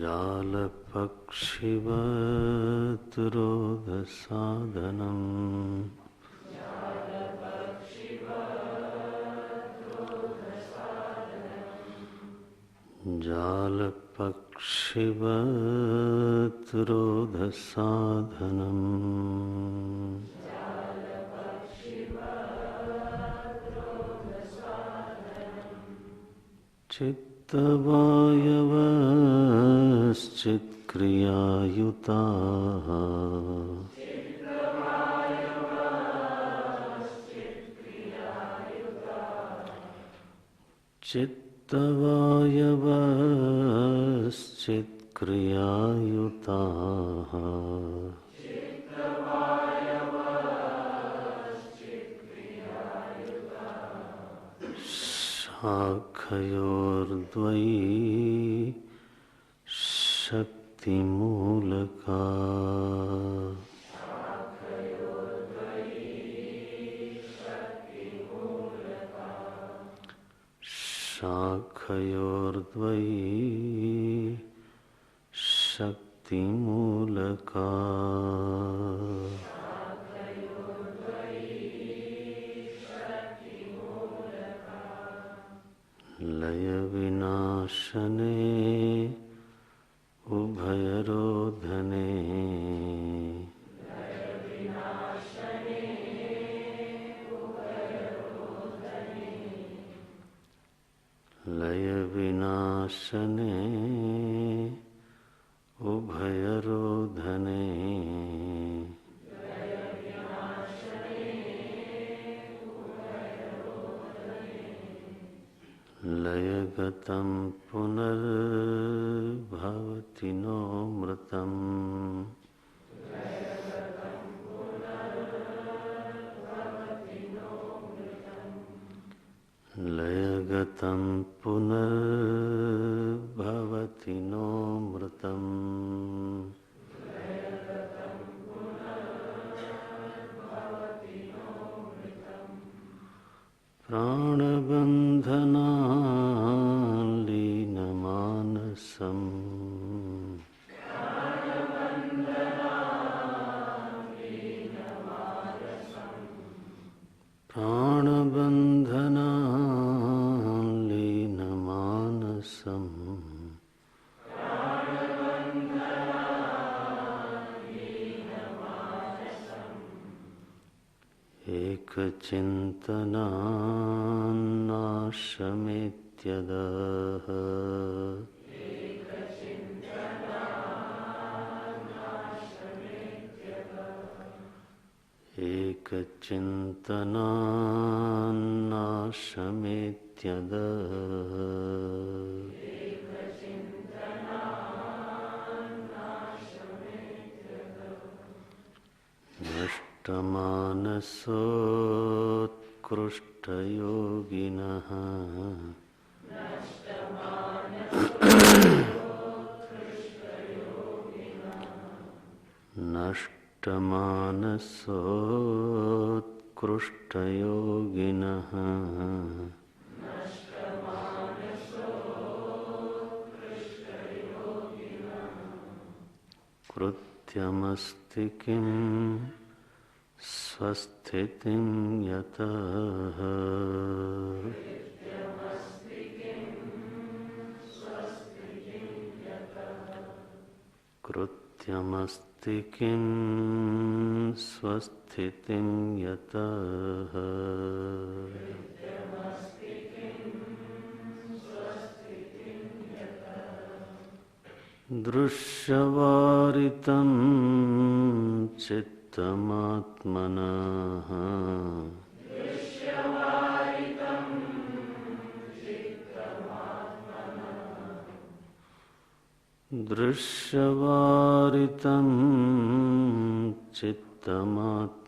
जालपक्षिवत् रोधसाधनम् जालपक्षिवत् रोधसाधनम् चित्तवायवश्चित्क्रियायुताः चित्तवायवश्चित्क्रियायुताः शाखयोर्द्वयी शक्तिमूलका शाखयोर्द्वयी शक्तिमूलका लय विनाशने उभयरोधने लय विनाशने उभयरोधने लयगतं पुनर्भवति no मृतम् लयगतं पुनर्भवति no मृतम् प्राणबन्धनालीनमानसम् प्राणबन्धनालीनमानसम् एकचिन्तनान्नाशमेत्यदः एकचिन्तनान्नाशमेत्यदः नष्टमानसोत्कृष्टयोगिनः नष्टमानसोत्कृष्टयोगिनः कृत्यमस्ति किं स्वस्थितिं यतः कृत्यमस्ति किं स्वस्थितिं यतः दृश्यवारितं चित्तमात्मनः दृश्यवारितं चित्तमात्मनः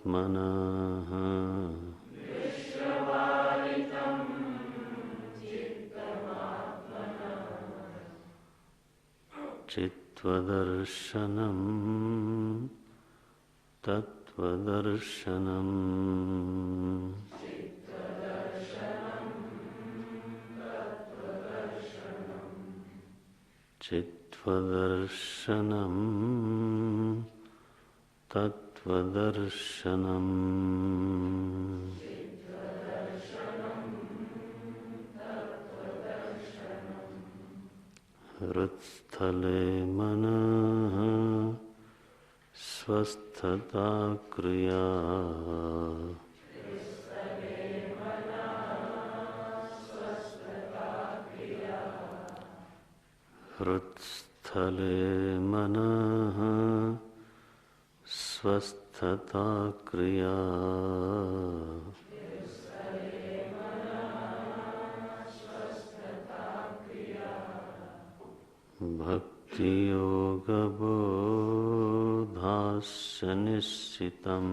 चित्वदर्शनं तत्वदर्शनम् चित्व स्वदर्शनम् तत्त्वदर्शनम् हृत्स्थले मनः स्वस्थता क्रिया हृत्स्थले मनः स्वस्थता क्रिया भक्ति योग बोधास्य निश्चितम्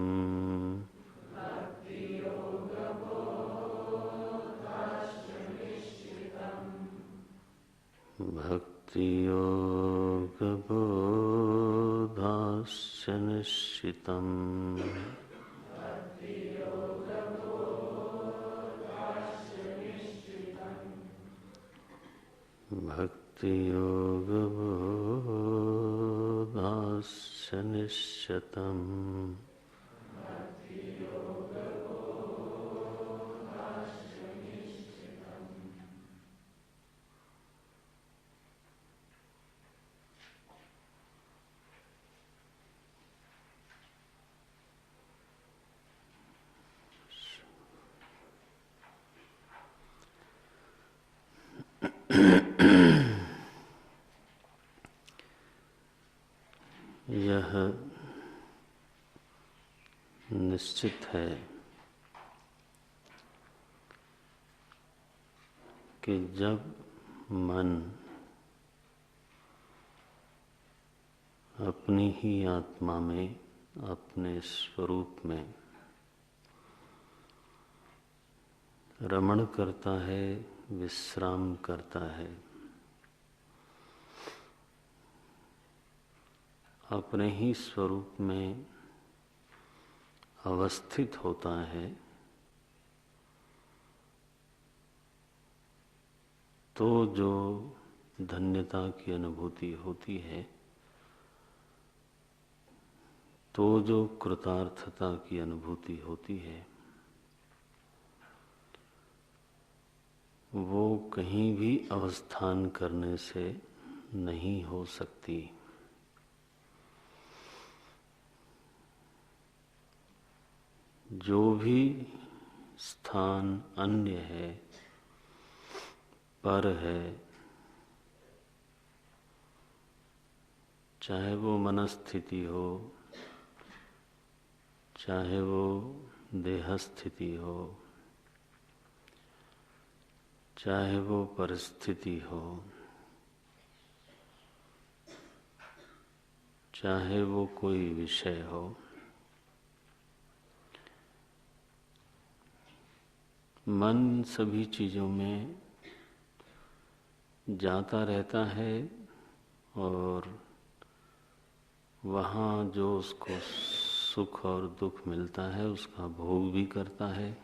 भक्ति योग बोधास्य निश्चितम् भक्ति योग बोधास्य निश्चितम् यह निश्चित है कि जब मन अपनी ही आत्मा में, अपने स्वरूप में रमण करता है, विश्राम करता है, अपने ही स्वरूप में अवस्थित होता है, तो जो धन्यता की अनुभूति होती है, तो जो कृतार्थता की अनुभूति होती है, वो कहीं भी अवस्थान करने से नहीं हो सकती। जो भी स्थान अन्य है, पर है, चाहे वो मनस्थिति हो, चाहे वो देहस्थिति हो, चाहे वो परिस्थिति हो, चाहे वो कोई विषय हो, मन सभी चीजों में जाता रहता है और वहाँ जो उसको सुख और दुख मिलता है उसका भोग भी करता है,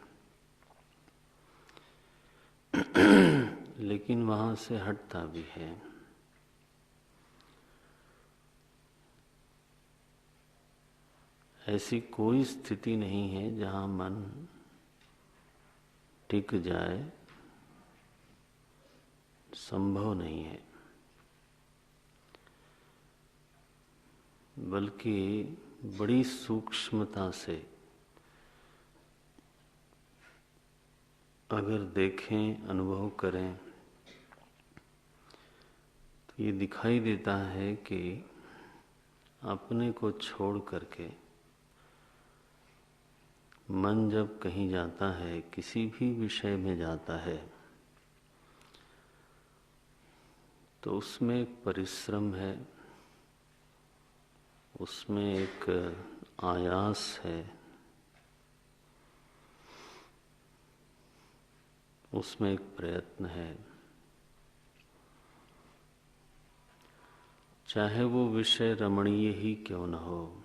लेकिन वहाँ से हटता भी है। ऐसी कोई स्थिति नहीं है जहाँ मन टिक जाए, संभव नहीं है। बल्कि बड़ी सूक्ष्मता से अगर देखें, अनुभव करें, तो ये दिखाई देता है कि अपने को छोड़ करके मन जब कहीं जाता है, किसी भी विषय में जाता है, तो उसमें एक परिश्रम है, उसमें एक आयास है, उसमें एक प्रयत्न है। चाहे वो विषय रमणीय ही क्यों न हो,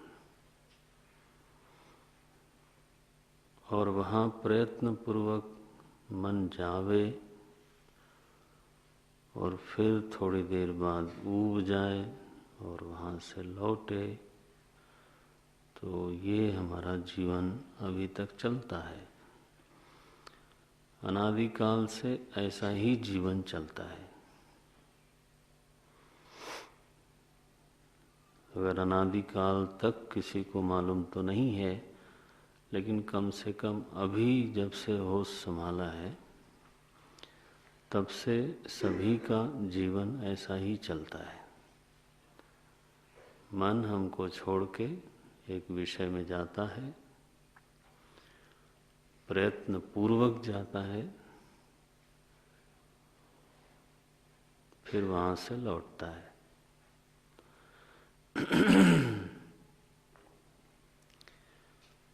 और वहाँ प्रयत्न पूर्वक मन जावे और फिर थोड़ी देर बाद ऊब जाए और वहाँ से लौटे, तो ये हमारा जीवन अभी तक चलता है। अनादिकाल से ऐसा ही जीवन चलता है। अगर अनादिकाल तक किसी को मालूम तो नहीं है, लेकिन कम से कम अभी जब से होश संभाला है तब से सभी का जीवन ऐसा ही चलता है। मन हमको छोड़ के एक विषय में जाता है, प्रयत्न पूर्वक जाता है, फिर वहाँ से लौटता है।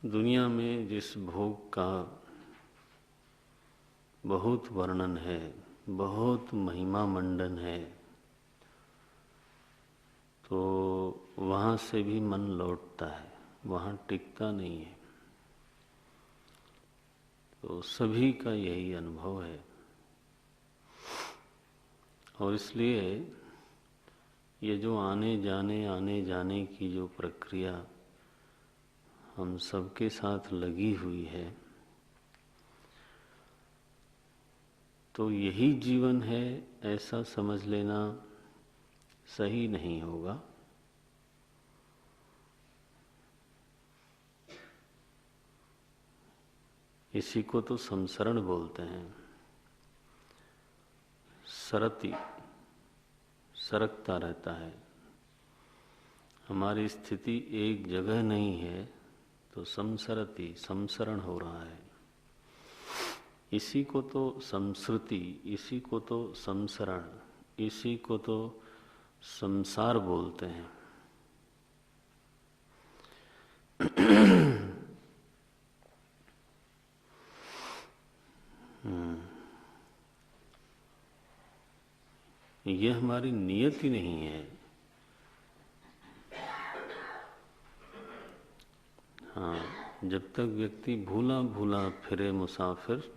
दुनिया में जिस भोग का बहुत वर्णन है, बहुत महिमा मंडन है, तो वहाँ से भी मन लौटता है, वहाँ टिकता नहीं है। तो सभी का यही अनुभव है। और इसलिए ये जो आने जाने की जो प्रक्रिया हम सबके साथ लगी हुई है, तो यही जीवन है ऐसा समझ लेना सही नहीं होगा। इसी को तो संसरण बोलते हैं। सरती, सरकता रहता है। हमारी स्थिति एक जगह नहीं है, तो संसरती, संसरण हो रहा है। इसी को तो संस्कृति, इसी को तो संसरण, इसी को तो संसार बोलते हैं। ये हमारी नियति नहीं है। हाँ, जब तक व्यक्ति भूला भूला फिरे मुसाफिर,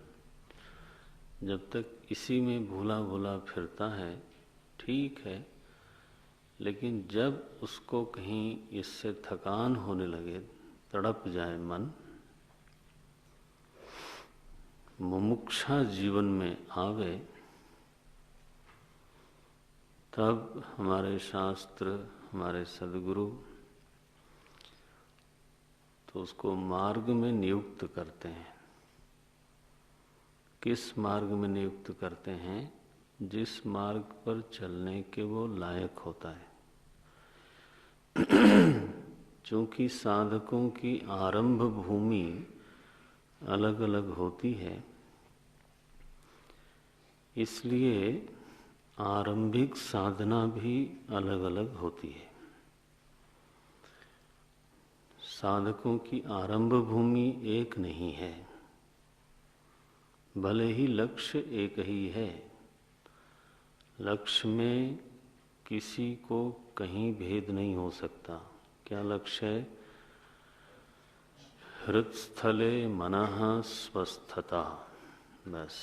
जब तक इसी में भूला भूला फिरता है, ठीक है। लेकिन जब उसको कहीं इससे थकान होने लगे, तड़प जाए मन, मुमुक्षा जीवन में आवे, तब हमारे शास्त्र, हमारे सद्गुरु तो उसको मार्ग में नियुक्त करते हैं। किस मार्ग में नियुक्त करते हैं? जिस मार्ग पर चलने के वो लायक होता है। चूंकि साधकों की आरंभ भूमि अलग अलग होती है, इसलिए आरंभिक साधना भी अलग अलग होती है। साधकों की आरंभ भूमि एक नहीं है, भले ही लक्ष्य एक ही है। लक्ष्य में किसी को कहीं भेद नहीं हो सकता। क्या लक्ष्य है? हृत्स्थले मनः स्वस्थता, बस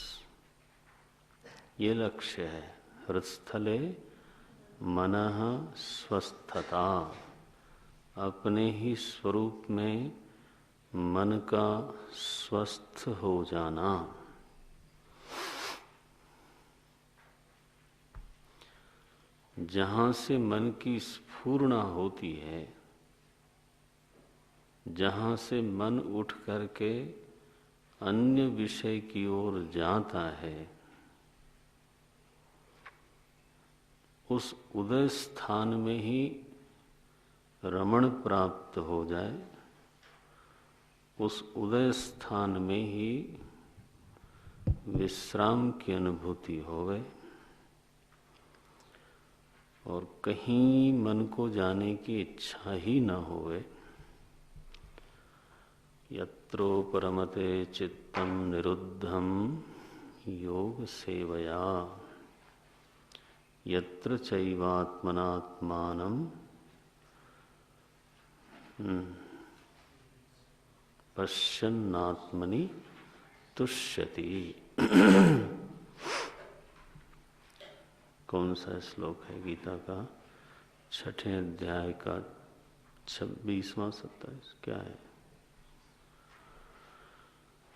ये लक्ष्य है। हृत्स्थले मनः स्वस्थता, अपने ही स्वरूप में मन का स्वस्थ हो जाना। जहाँ से मन की स्फूर्णा होती है, जहाँ से मन उठ करके अन्य विषय की ओर जाता है, उस उदय स्थान में ही रमण प्राप्त हो जाए, उस उदय स्थान में ही विश्राम की अनुभूति होवे, और कहीं मन को जाने की इच्छा ही न होवे। यत्रोपरमते चित्तम निरुद्धम योग सेवया, यत्र चैवात्मनात्मानं पश्यन्नात्मनि तुष्यति। कौन सा श्लोक है गीता का? 6ठे अध्याय का 26वां 27 क्या है?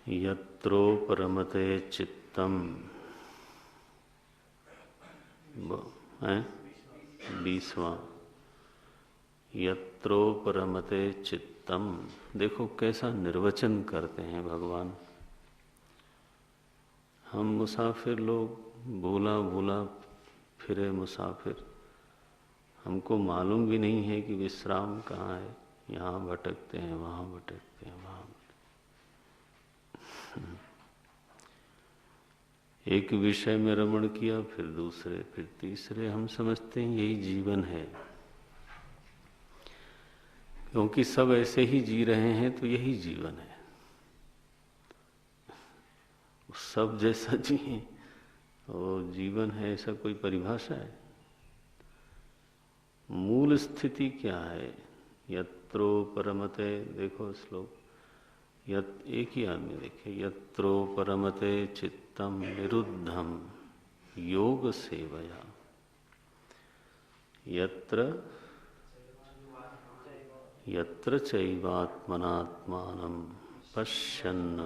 यत्रोपरमते चित्तम है 20वां। यत्रोपरमते चित्तम। देखो कैसा निर्वचन करते हैं भगवान। हम मुसाफिर लोग, भूला भूला फिरे मुसाफिर, हमको मालूम भी नहीं है कि विश्राम कहाँ है। यहाँ भटकते हैं, वहाँ भटकते हैं, वहाँ एक विषय में रमण किया, फिर दूसरे, फिर तीसरे। हम समझते हैं यही जीवन है, क्योंकि सब ऐसे ही जी रहे हैं तो यही जीवन है। सब जैसा जिए और जीवन है, ऐसा कोई परिभाषा है? मूल स्थिति क्या है? यत्रो परमते, देखो श्लोक, एक ही आदमी देखे, यत्रो परमते चित्तम निरुद्धम योग सेवया, यत्र चैवात्मनात्मानं पश्यन्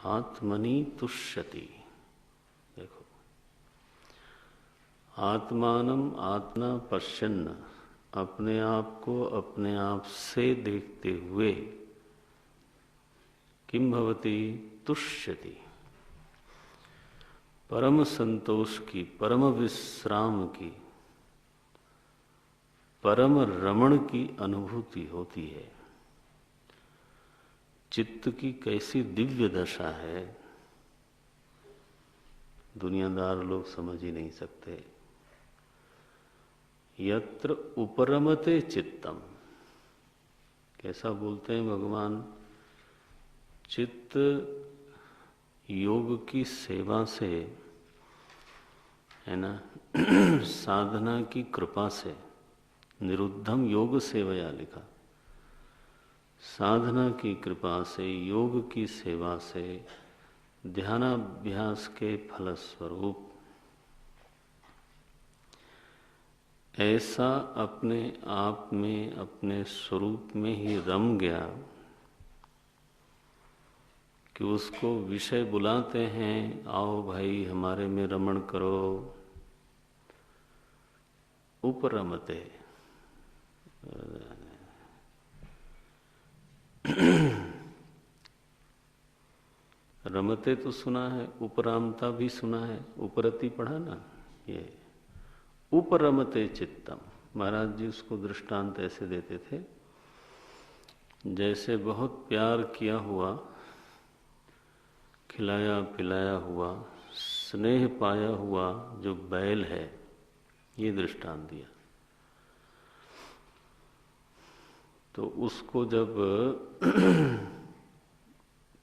आत्मनि तुष्यति। देखो, आत्मानम आत्मा पश्यन्न, अपने आप को अपने आप से देखते हुए, किम भवति तुष्यति, परम संतोष की, परम विश्राम की, परम रमण की अनुभूति होती है। चित्त की कैसी दिव्य दशा है, दुनियादार लोग समझ ही नहीं सकते। यत्र उपरमते चित्तम, कैसा बोलते हैं भगवान? चित्त योग की सेवा से, है ना, साधना की कृपा से, निरुद्धम योग सेवया लिखा, साधना की कृपा से, योग की सेवा से, ध्यानाभ्यास के फलस्वरूप ऐसा अपने आप में, अपने स्वरूप में ही रम गया कि उसको विषय बुलाते हैं, आओ भाई हमारे में रमण करो। उपरमते, रमते तो सुना है, उपरामता भी सुना है, उपरति पढ़ा ना। ये उपरमते चित्तम, महाराज जी उसको दृष्टांत ऐसे देते थे, जैसे बहुत प्यार किया हुआ, खिलाया पिलाया हुआ, स्नेह पाया हुआ जो बैल है, ये दृष्टांत दिया। तो उसको जब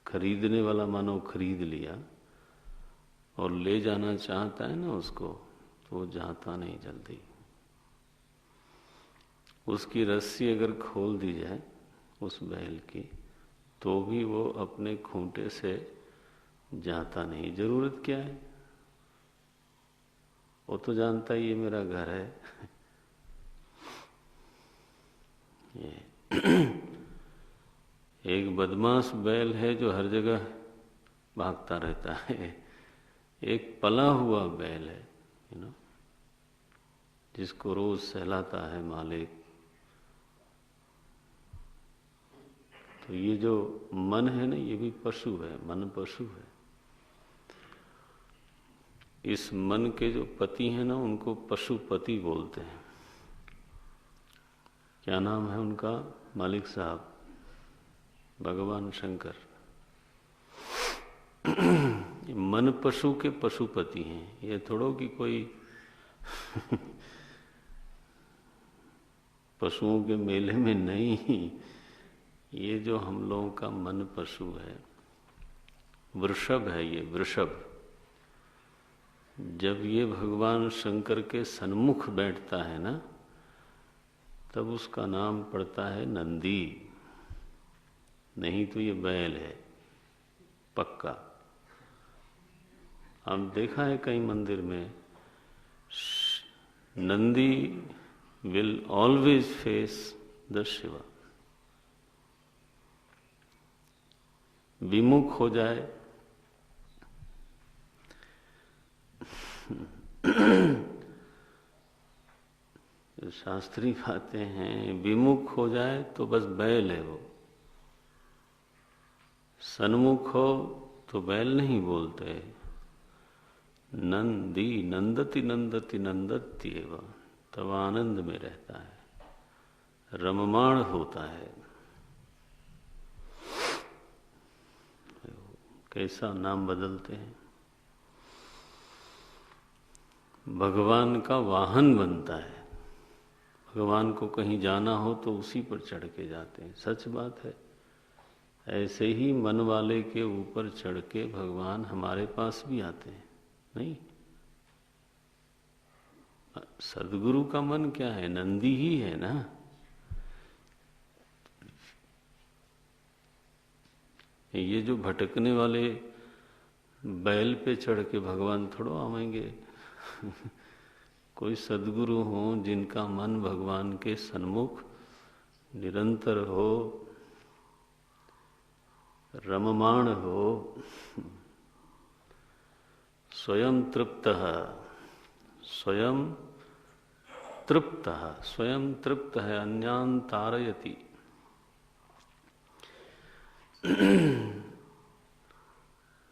खरीदने वाला मानो खरीद लिया और ले जाना चाहता है ना उसको, तो वो जाता नहीं जल्दी। उसकी रस्सी अगर खोल दी जाए उस बैल की, तो भी वो अपने खूंटे से जाता नहीं। जरूरत क्या है? वो तो जानता ही ये मेरा घर है। ये एक बदमाश बैल है जो हर जगह भागता रहता है। एक पला हुआ बैल है, जिसको रोज सहलाता है मालिक। तो ये जो मन है ना, ये भी पशु है, मन पशु है। इस मन के जो पति हैं ना, उनको पशुपति बोलते हैं। क्या नाम है उनका? मालिक साहब, भगवान शंकर। मन पशु के पशुपति हैं। ये थोड़ो कि कोई पशुओं के मेले में नहीं, ये जो हम लोगों का मन पशु है, वृषभ है ये, वृषभ। जब ये भगवान शंकर के सन्मुख बैठता है ना, तब उसका नाम पड़ता है नंदी, नहीं तो ये बैल है पक्का। अब देखा है कई मंदिर में Nandi will always face the Shiva. विमुख हो जाए शास्त्री कहते हैं विमुख हो जाए तो बस बैल है वो, सन्मुख हो तो बैल नहीं बोलते। नंदी नंदति नंदति नंदति एवं, तब आनंद में रहता है, रममाण होता है। कैसा नाम बदलते हैं, भगवान का वाहन बनता है। भगवान को कहीं जाना हो तो उसी पर चढ़ के जाते हैं, सच बात है। ऐसे ही मन वाले के ऊपर चढ़ के भगवान हमारे पास भी आते हैं, नहीं? सद्गुरु का मन क्या है, नंदी ही है ना। ये जो भटकने वाले बैल पे चढ़ के भगवान थोड़ा आवेंगे। कोई सद्गुरु हो जिनका मन भगवान के सन्मुख निरंतर हो, रममाण हो, स्वयं तृप्तः, स्वयं तृप्तः, स्वयं तृप्त है, अन्यान तारयति।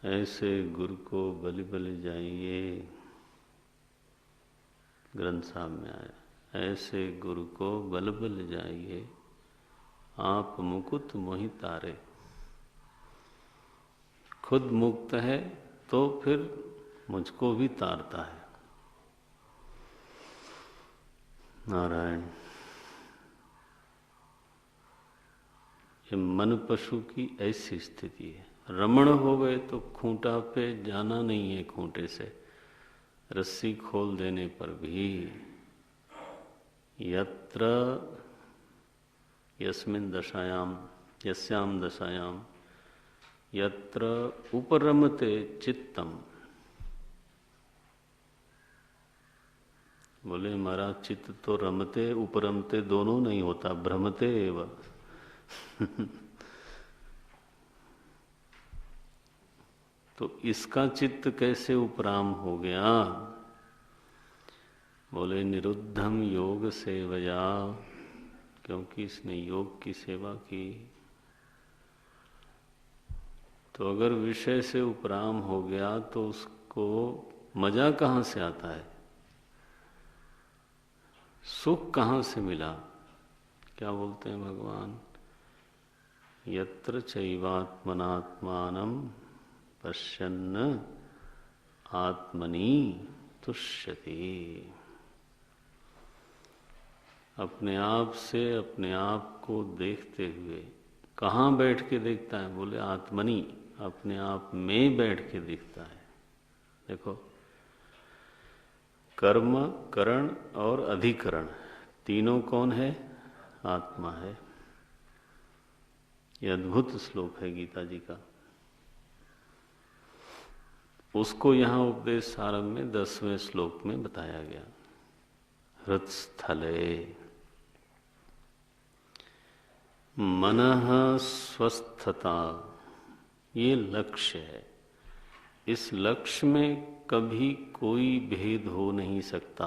ऐसे गुरु को बलि बलि जाइए, ग्रंथ साहब में आया, ऐसे गुरु को बल बल जाइए, आप मुकुट मोहि तारे। खुद मुक्त है तो फिर मुझको भी तारता है। नारायण। ये मन पशु की ऐसी स्थिति है। रमण हो गए तो खूंटा पे जाना नहीं है, खूंटे से रस्सी खोल देने पर भी। यत्र यस्मिन् दशायाम यस्याम दशायाम यत्र उपरमते चित्तम। बोले हमारा चित्त तो रमते उपरमते दोनों नहीं होता, भ्रमते एवं। तो इसका चित्त कैसे उपराम हो गया? बोले निरुद्धम योग सेवया, क्योंकि इसने योग की सेवा की। तो अगर विषय से उपराम हो गया तो उसको मजा कहाँ से आता है, सुख कहाँ से मिला? क्या बोलते हैं भगवान? यत्र चैवात्मनात्मानं पश्यन् आत्मनि तुष्यति। अपने आप से अपने आप को देखते हुए, कहाँ बैठ के देखता है? बोले आत्मनि, अपने आप में बैठ के दिखता है। देखो, कर्म, करण और अधिकरण तीनों कौन है? आत्मा है। यह अद्भुत श्लोक है गीता जी का। उसको यहाँ उपदेश सारंग में 10वें श्लोक में बताया गया। हृत्स्थले मनः स्वस्थता, ये लक्ष्य है। इस लक्ष्य में कभी कोई भेद हो नहीं सकता।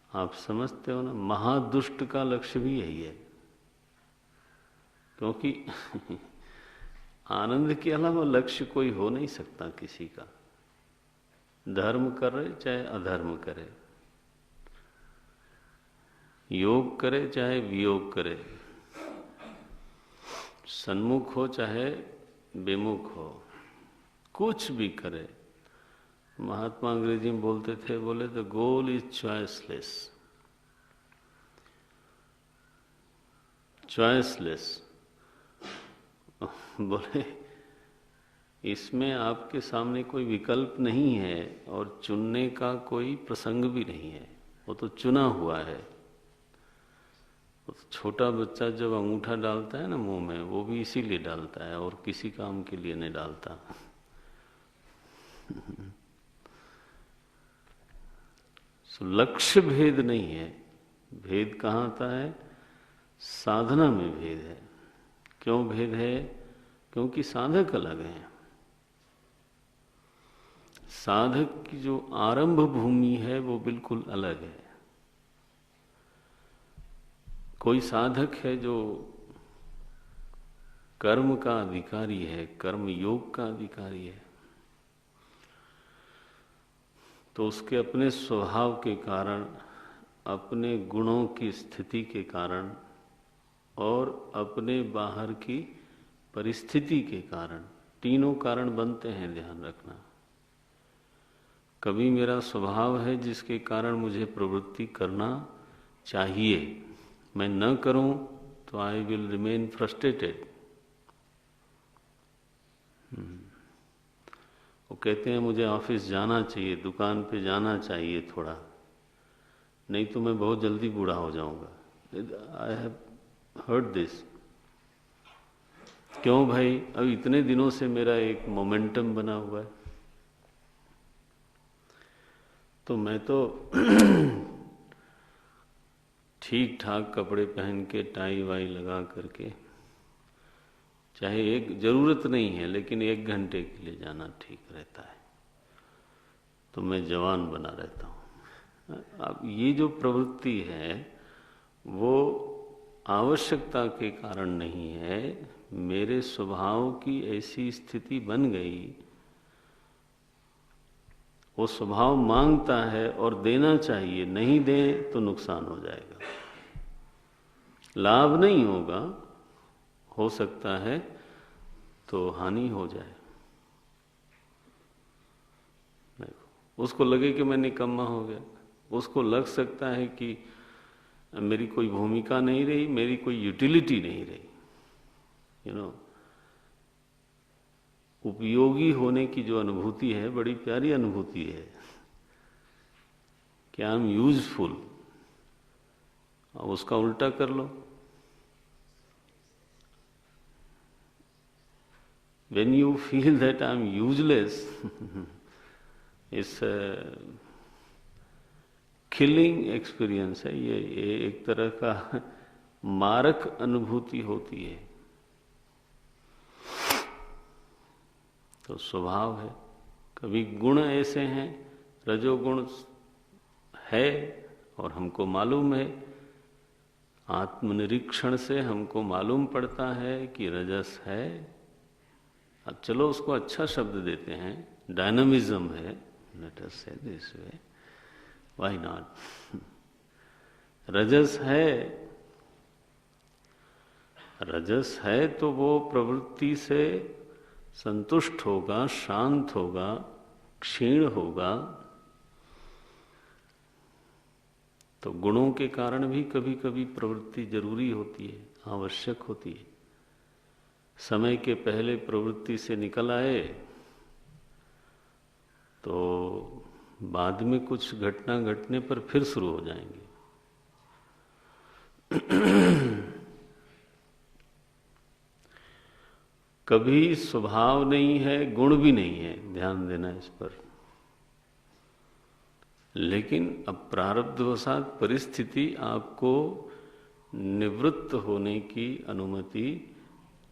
आप समझते हो ना, महादुष्ट का लक्ष्य भी यही है। क्योंकि आनंद के अलावा लक्ष्य कोई हो नहीं सकता किसी का। धर्म करे चाहे अधर्म करे, योग करे चाहे वियोग करे, सन्मुख हो चाहे विमुख हो, कुछ भी करे। महात्मा अंग्रेजी में बोलते थे, बोले the goal is choiceless. Choiceless बोले इसमें आपके सामने कोई विकल्प नहीं है और चुनने का कोई प्रसंग भी नहीं है, वो तो चुना हुआ है। छोटा बच्चा जब अंगूठा डालता है ना मुंह में, वो भी इसीलिए डालता है और किसी काम के लिए नहीं डालता। तो लक्ष्य भेद नहीं है। भेद कहाँ आता है? साधना में भेद है। क्यों भेद है? क्योंकि साधक अलग हैं। साधक की जो आरंभ भूमि है वो बिल्कुल अलग है। कोई साधक है जो कर्म का अधिकारी है, कर्म योग का अधिकारी है, तो उसके अपने स्वभाव के कारण, अपने गुणों की स्थिति के कारण और अपने बाहर की परिस्थिति के कारण, तीनों कारण बनते हैं, ध्यान रखना। कभी मेरा स्वभाव है जिसके कारण मुझे प्रवृत्ति करना चाहिए, मैं न करूं तो आई विल रिमेन फ्रस्ट्रेटेड। वो कहते हैं मुझे ऑफिस जाना चाहिए, दुकान पे जाना चाहिए थोड़ा, नहीं तो मैं बहुत जल्दी बूढ़ा हो जाऊंगा। I have heard this. क्यों भाई? अब इतने दिनों से मेरा एक मोमेंटम बना हुआ है, तो मैं तो ठीक ठाक कपड़े पहन के, टाई वाई लगा करके, चाहे एक जरूरत नहीं है लेकिन 1 घंटे के लिए जाना ठीक रहता है, तो मैं जवान बना रहता हूँ। अब ये जो प्रवृत्ति है वो आवश्यकता के कारण नहीं है, मेरे स्वभाव की ऐसी स्थिति बन गई, वो स्वभाव मांगता है और देना चाहिए, नहीं दें तो नुकसान हो जाएगा, लाभ नहीं होगा, हो सकता है तो हानि हो जाए। देखो, उसको लगे कि मैं निकम्मा हो गया, उसको लग सकता है कि मेरी कोई भूमिका नहीं रही, मेरी कोई यूटिलिटी नहीं रही। यू नो, उपयोगी होने की जो अनुभूति है बड़ी प्यारी अनुभूति है कि आई एम यूजफुल। अब उसका उल्टा कर लो, when you feel that I am useless, it's a killing experience है। ये एक तरह का मारक अनुभूति होती है। तो स्वभाव है, कभी गुण ऐसे हैं, रजोगुण है और हमको मालूम है, आत्मनिरीक्षण से हमको मालूम पड़ता है कि रजस है। अब चलो उसको अच्छा शब्द देते हैं, डायनामिज्म है, लेट अस से दिस वे, व्हाई नॉट। रजस है, रजस है तो वो प्रवृत्ति से संतुष्ट होगा, शांत होगा, क्षीण होगा। तो गुणों के कारण भी कभी कभी प्रवृत्ति जरूरी होती है, आवश्यक होती है। समय के पहले प्रवृत्ति से निकल आए तो बाद में कुछ घटना घटने पर फिर शुरू हो जाएंगे। कभी स्वभाव नहीं है, गुण भी नहीं है, ध्यान देना इस पर, लेकिन अब प्रारब्धवशात परिस्थिति आपको निवृत्त होने की अनुमति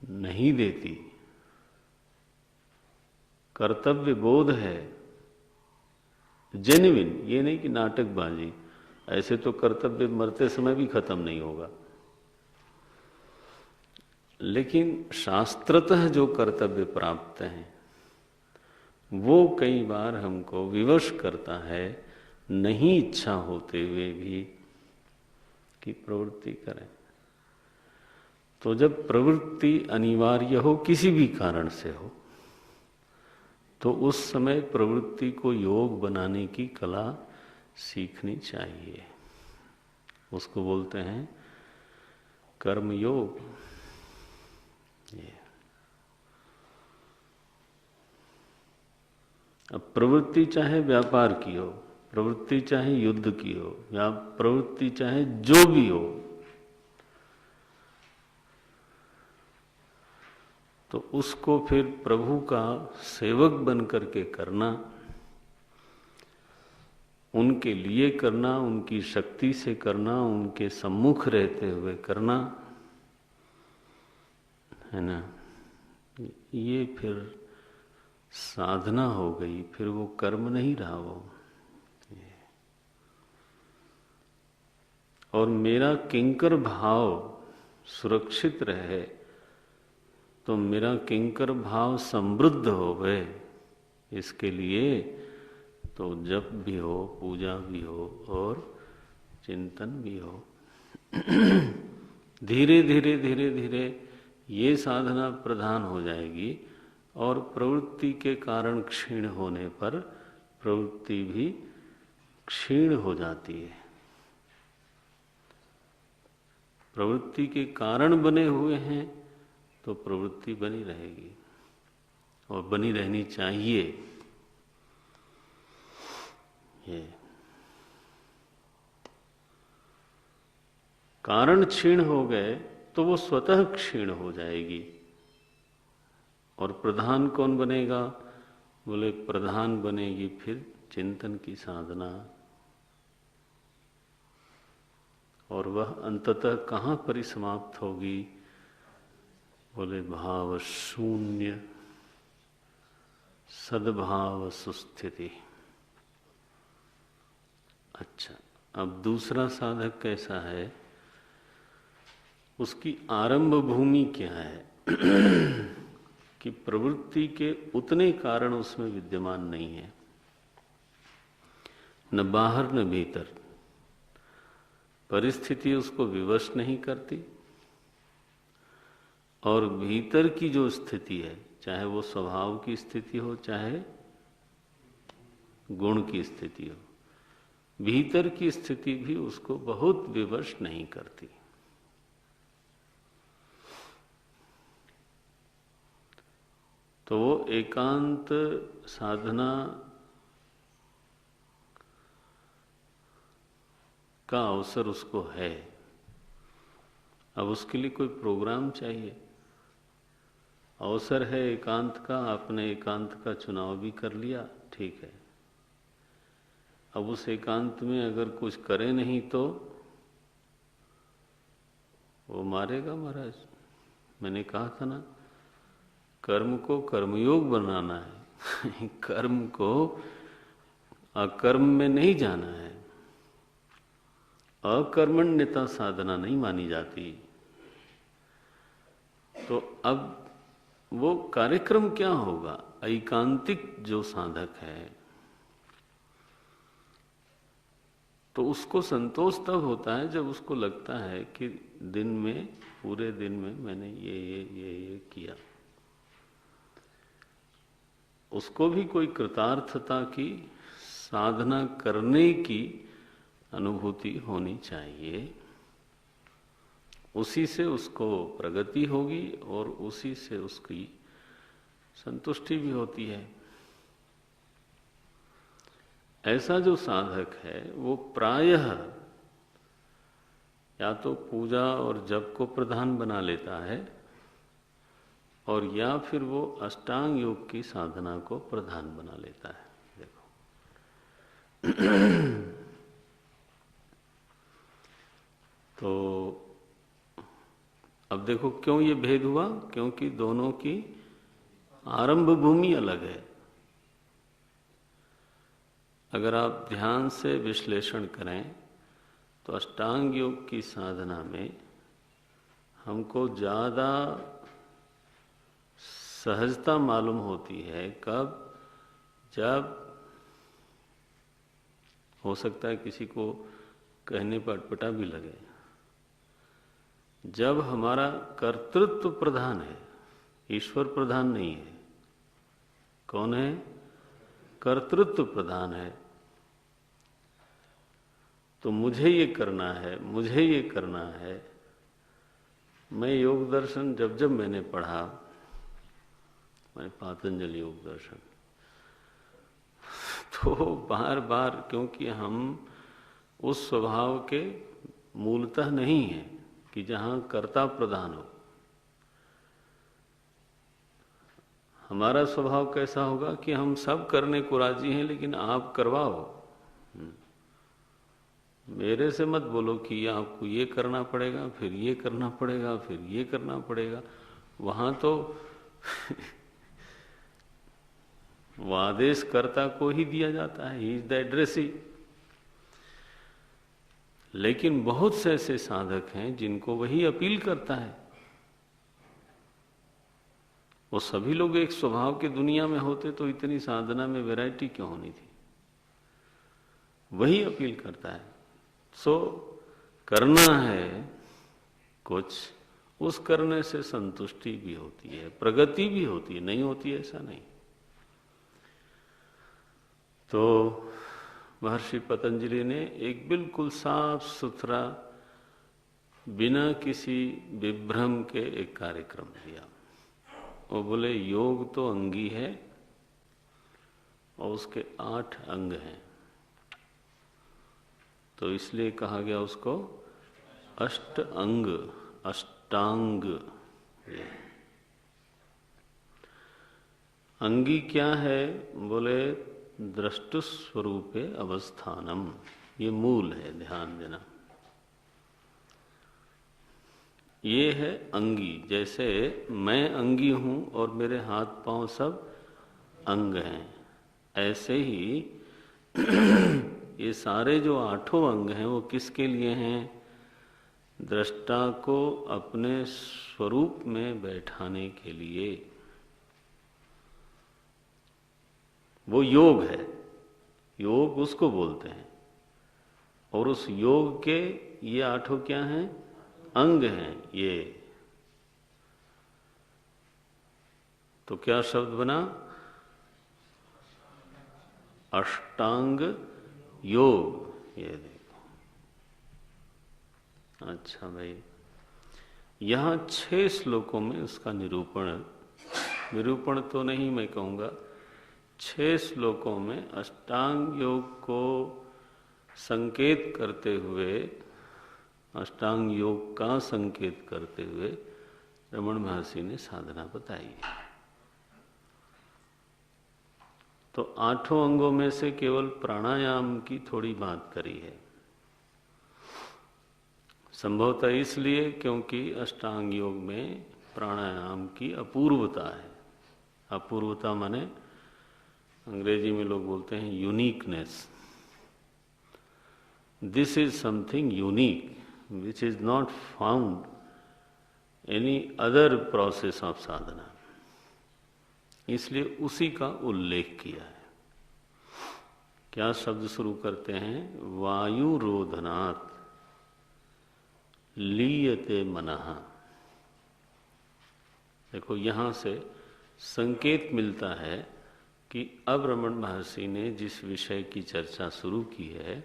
नहीं देती। कर्तव्य बोध है जेन्युइन, ये नहीं कि नाटकबाजी, ऐसे तो कर्तव्य मरते समय भी खत्म नहीं होगा, लेकिन शास्त्रतः जो कर्तव्य प्राप्त हैं वो कई बार हमको विवश करता है, नहीं इच्छा होते हुए भी, कि प्रवृत्ति करें। तो जब प्रवृत्ति अनिवार्य हो, किसी भी कारण से हो, तो उस समय प्रवृत्ति को योग बनाने की कला सीखनी चाहिए। उसको बोलते हैं कर्म योग। अब प्रवृत्ति चाहे व्यापार की हो, प्रवृत्ति चाहे युद्ध की हो, या प्रवृत्ति चाहे जो भी हो, तो उसको फिर प्रभु का सेवक बन करके करना, उनके लिए करना, उनकी शक्ति से करना, उनके सम्मुख रहते हुए करना, है ना, ये फिर साधना हो गई, फिर वो कर्म नहीं रहा वो। और मेरा किंकर भाव सुरक्षित रहे, तो मेरा किंकर भाव समृद्ध हो गए, इसके लिए तो जप भी हो, पूजा भी हो और चिंतन भी हो। धीरे धीरे धीरे धीरे ये साधना प्रधान हो जाएगी और प्रवृत्ति के कारण क्षीण होने पर प्रवृत्ति भी क्षीण हो जाती है। प्रवृत्ति के कारण बने हुए हैं तो प्रवृत्ति बनी रहेगी और बनी रहनी चाहिए। ये कारण क्षीण हो गए तो वो स्वतः क्षीण हो जाएगी। और प्रधान कौन बनेगा? बोले प्रधान बनेगी फिर चिंतन की साधना। और वह अंततः कहाँ परिसमाप्त होगी? बोले भाव शून्य सद्भाव सुस्थिति। अच्छा, अब दूसरा साधक कैसा है? उसकी आरंभ भूमि क्या है? कि प्रवृत्ति के उतने कारण उसमें विद्यमान नहीं है, न बाहर न भीतर। परिस्थिति उसको विवश नहीं करती और भीतर की जो स्थिति है, चाहे वो स्वभाव की स्थिति हो चाहे गुण की स्थिति हो, भीतर की स्थिति भी उसको बहुत विवश नहीं करती। तो वो एकांत साधना का अवसर उसको है। अब उसके लिए कोई प्रोग्राम चाहिए। अवसर है एकांत का, आपने एकांत का चुनाव भी कर लिया, ठीक है। अब उस एकांत में अगर कुछ करे नहीं तो वो मारेगा महाराज। मैंने कहा था ना, कर्म को कर्मयोग बनाना है कर्म को अकर्म में नहीं जाना है। अकर्मण्यता साधना नहीं मानी जाती। तो अब वो कार्यक्रम क्या होगा? एकांतिक जो साधक है तो उसको संतोष तब होता है जब उसको लगता है कि दिन में, पूरे दिन में मैंने ये किया। उसको भी कोई कृतार्थता की साधना करने की अनुभूति होनी चाहिए। उसी से उसको प्रगति होगी और उसी से उसकी संतुष्टि भी होती है। ऐसा जो साधक है वो प्रायः या तो पूजा और जप को प्रधान बना लेता है और या फिर वो अष्टांग योग की साधना को प्रधान बना लेता है। देखो तो अब देखो क्यों ये भेद हुआ? क्योंकि दोनों की आरंभ भूमि अलग है। अगर आप ध्यान से विश्लेषण करें तो अष्टांग योग की साधना में हमको ज़्यादा सहजता मालूम होती है। कब? जब हो सकता है किसी को कहने पर अटपटा भी लगे, जब हमारा कर्तृत्व प्रधान है, ईश्वर प्रधान नहीं है। कौन है? कर्तृत्व प्रधान है। तो मुझे ये करना है, मुझे ये करना है। मैं योग दर्शन जब जब मैंने पढ़ा, मैं पातंजलि योग दर्शन, तो बार बार, क्योंकि हम उस स्वभाव के मूलतः नहीं है कि जहाँ कर्ता प्रधान हो। हमारा स्वभाव कैसा होगा कि हम सब करने को राजी हैं लेकिन आप करवाओ। मेरे से मत बोलो कि आपको ये करना पड़ेगा, फिर ये करना पड़ेगा, फिर ये करना पड़ेगा। वहां तो वो आदेश कर्ता को ही दिया जाता है, ही इज द एड्रेसी। लेकिन बहुत से ऐसे साधक हैं जिनको वही अपील करता है। वो सभी लोग एक स्वभाव के दुनिया में होते तो इतनी साधना में वैरायटी क्यों होनी थी। वही अपील करता है। सो करना है कुछ, उस करने से संतुष्टि भी होती है, प्रगति भी होती है, नहीं होती है ऐसा नहीं। तो महर्षि पतंजलि ने एक बिल्कुल साफ सुथरा, बिना किसी विभ्रम के एक कार्यक्रम दिया। वो बोले योग तो अंगी है और उसके 8 अंग हैं, तो इसलिए कहा गया उसको अष्ट अंग, अष्टांग। अंगी क्या है? बोले दृष्टु स्वरूपे अवस्थानम, ये मूल है, ध्यान देना। ये है अंगी। जैसे मैं अंगी हूं और मेरे हाथ पांव सब अंग हैं, ऐसे ही ये सारे जो 8 अंग हैं वो किसके लिए हैं? दृष्टा को अपने स्वरूप में बैठाने के लिए। वो योग है, योग उसको बोलते हैं। और उस योग के ये 8 क्या हैं? अंग हैं। ये तो क्या शब्द बना? अष्टांग योग। ये देखो। अच्छा भाई, यहां 6 श्लोकों में उसका निरूपण तो नहीं मैं कहूंगा, 6 श्लोकों में अष्टांग योग को संकेत करते हुए, अष्टांग योग का संकेत करते हुए रमण महर्षि ने साधना बताई है। तो 8 अंगों में से केवल प्राणायाम की थोड़ी बात करी है, संभवतः इसलिए क्योंकि अष्टांग योग में प्राणायाम की अपूर्वता है। अपूर्वता माने अंग्रेजी में लोग बोलते हैं uniqueness. This is something unique which is not found any other process of sadhana, इसलिए उसी का उल्लेख किया है। क्या शब्द शुरू करते हैं? वायु रोधनात् लीयते मनः। देखो यहां से संकेत मिलता है कि अब रमण महर्षि ने जिस विषय की चर्चा शुरू की है,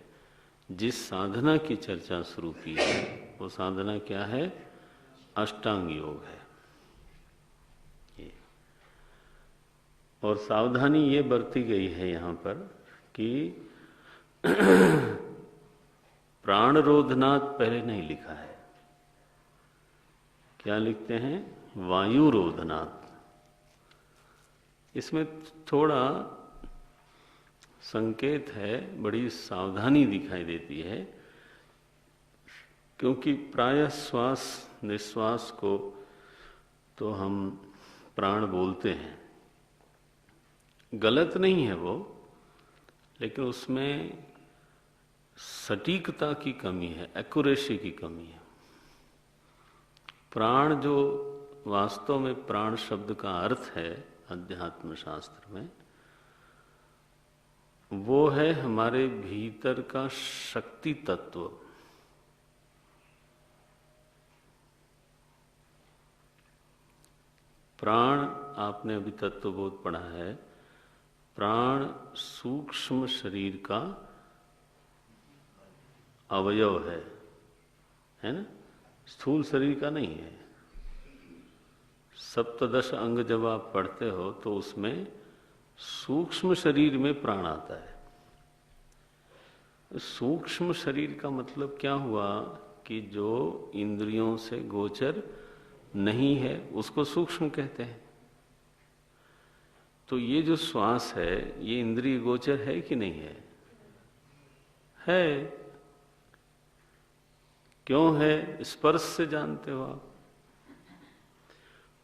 जिस साधना की चर्चा शुरू की है, वो साधना क्या है? अष्टांग योग है। ये और सावधानी ये बरती गई है यहाँ पर कि प्राणरोधनात् पहले नहीं लिखा है। क्या लिखते हैं? वायु रोधनात्। इसमें थोड़ा संकेत है, बड़ी सावधानी दिखाई देती है, क्योंकि प्रायः श्वास निश्वास को तो हम प्राण बोलते हैं। गलत नहीं है वो, लेकिन उसमें सटीकता की कमी है, एक्यूरेसी की कमी है। प्राण जो वास्तव में प्राण शब्द का अर्थ है अध्यात्म शास्त्र में, वो है हमारे भीतर का शक्ति तत्व। प्राण, आपने अभी तत्वबोध पढ़ा है, प्राण सूक्ष्म शरीर का अवयव है ना? स्थूल शरीर का नहीं है। सप्तदश अंग जब आप पढ़ते हो तो उसमें सूक्ष्म शरीर में प्राण आता है। सूक्ष्म शरीर का मतलब क्या हुआ? कि जो इंद्रियों से गोचर नहीं है उसको सूक्ष्म कहते हैं। तो ये जो श्वास है, ये इंद्रिय गोचर है कि नहीं है? है। क्यों है? स्पर्श से जानते हो आप।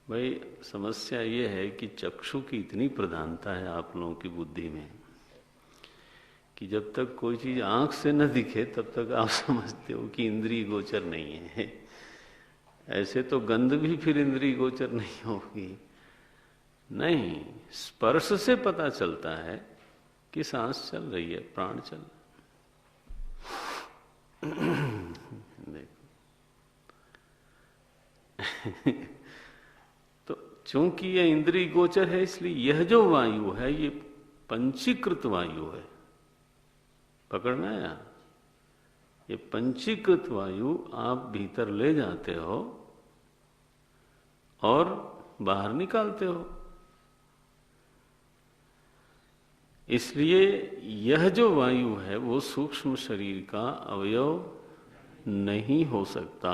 भाई समस्या ये है कि चक्षु की इतनी प्रधानता है आप लोगों की बुद्धि में कि जब तक कोई चीज आंख से न दिखे तब तक आप समझते हो कि इंद्रिय गोचर नहीं है। ऐसे तो गंध भी फिर इंद्रिय गोचर नहीं होगी। नहीं, स्पर्श से पता चलता है कि सांस चल रही है, प्राण चल देखो। तो चूंकि यह इंद्रिय गोचर है, इसलिए यह जो वायु है ये पंचीकृत वायु है। पकड़ना है यार, ये पंचीकृत वायु आप भीतर ले जाते हो और बाहर निकालते हो। इसलिए यह जो वायु है वो सूक्ष्म शरीर का अवयव नहीं हो सकता।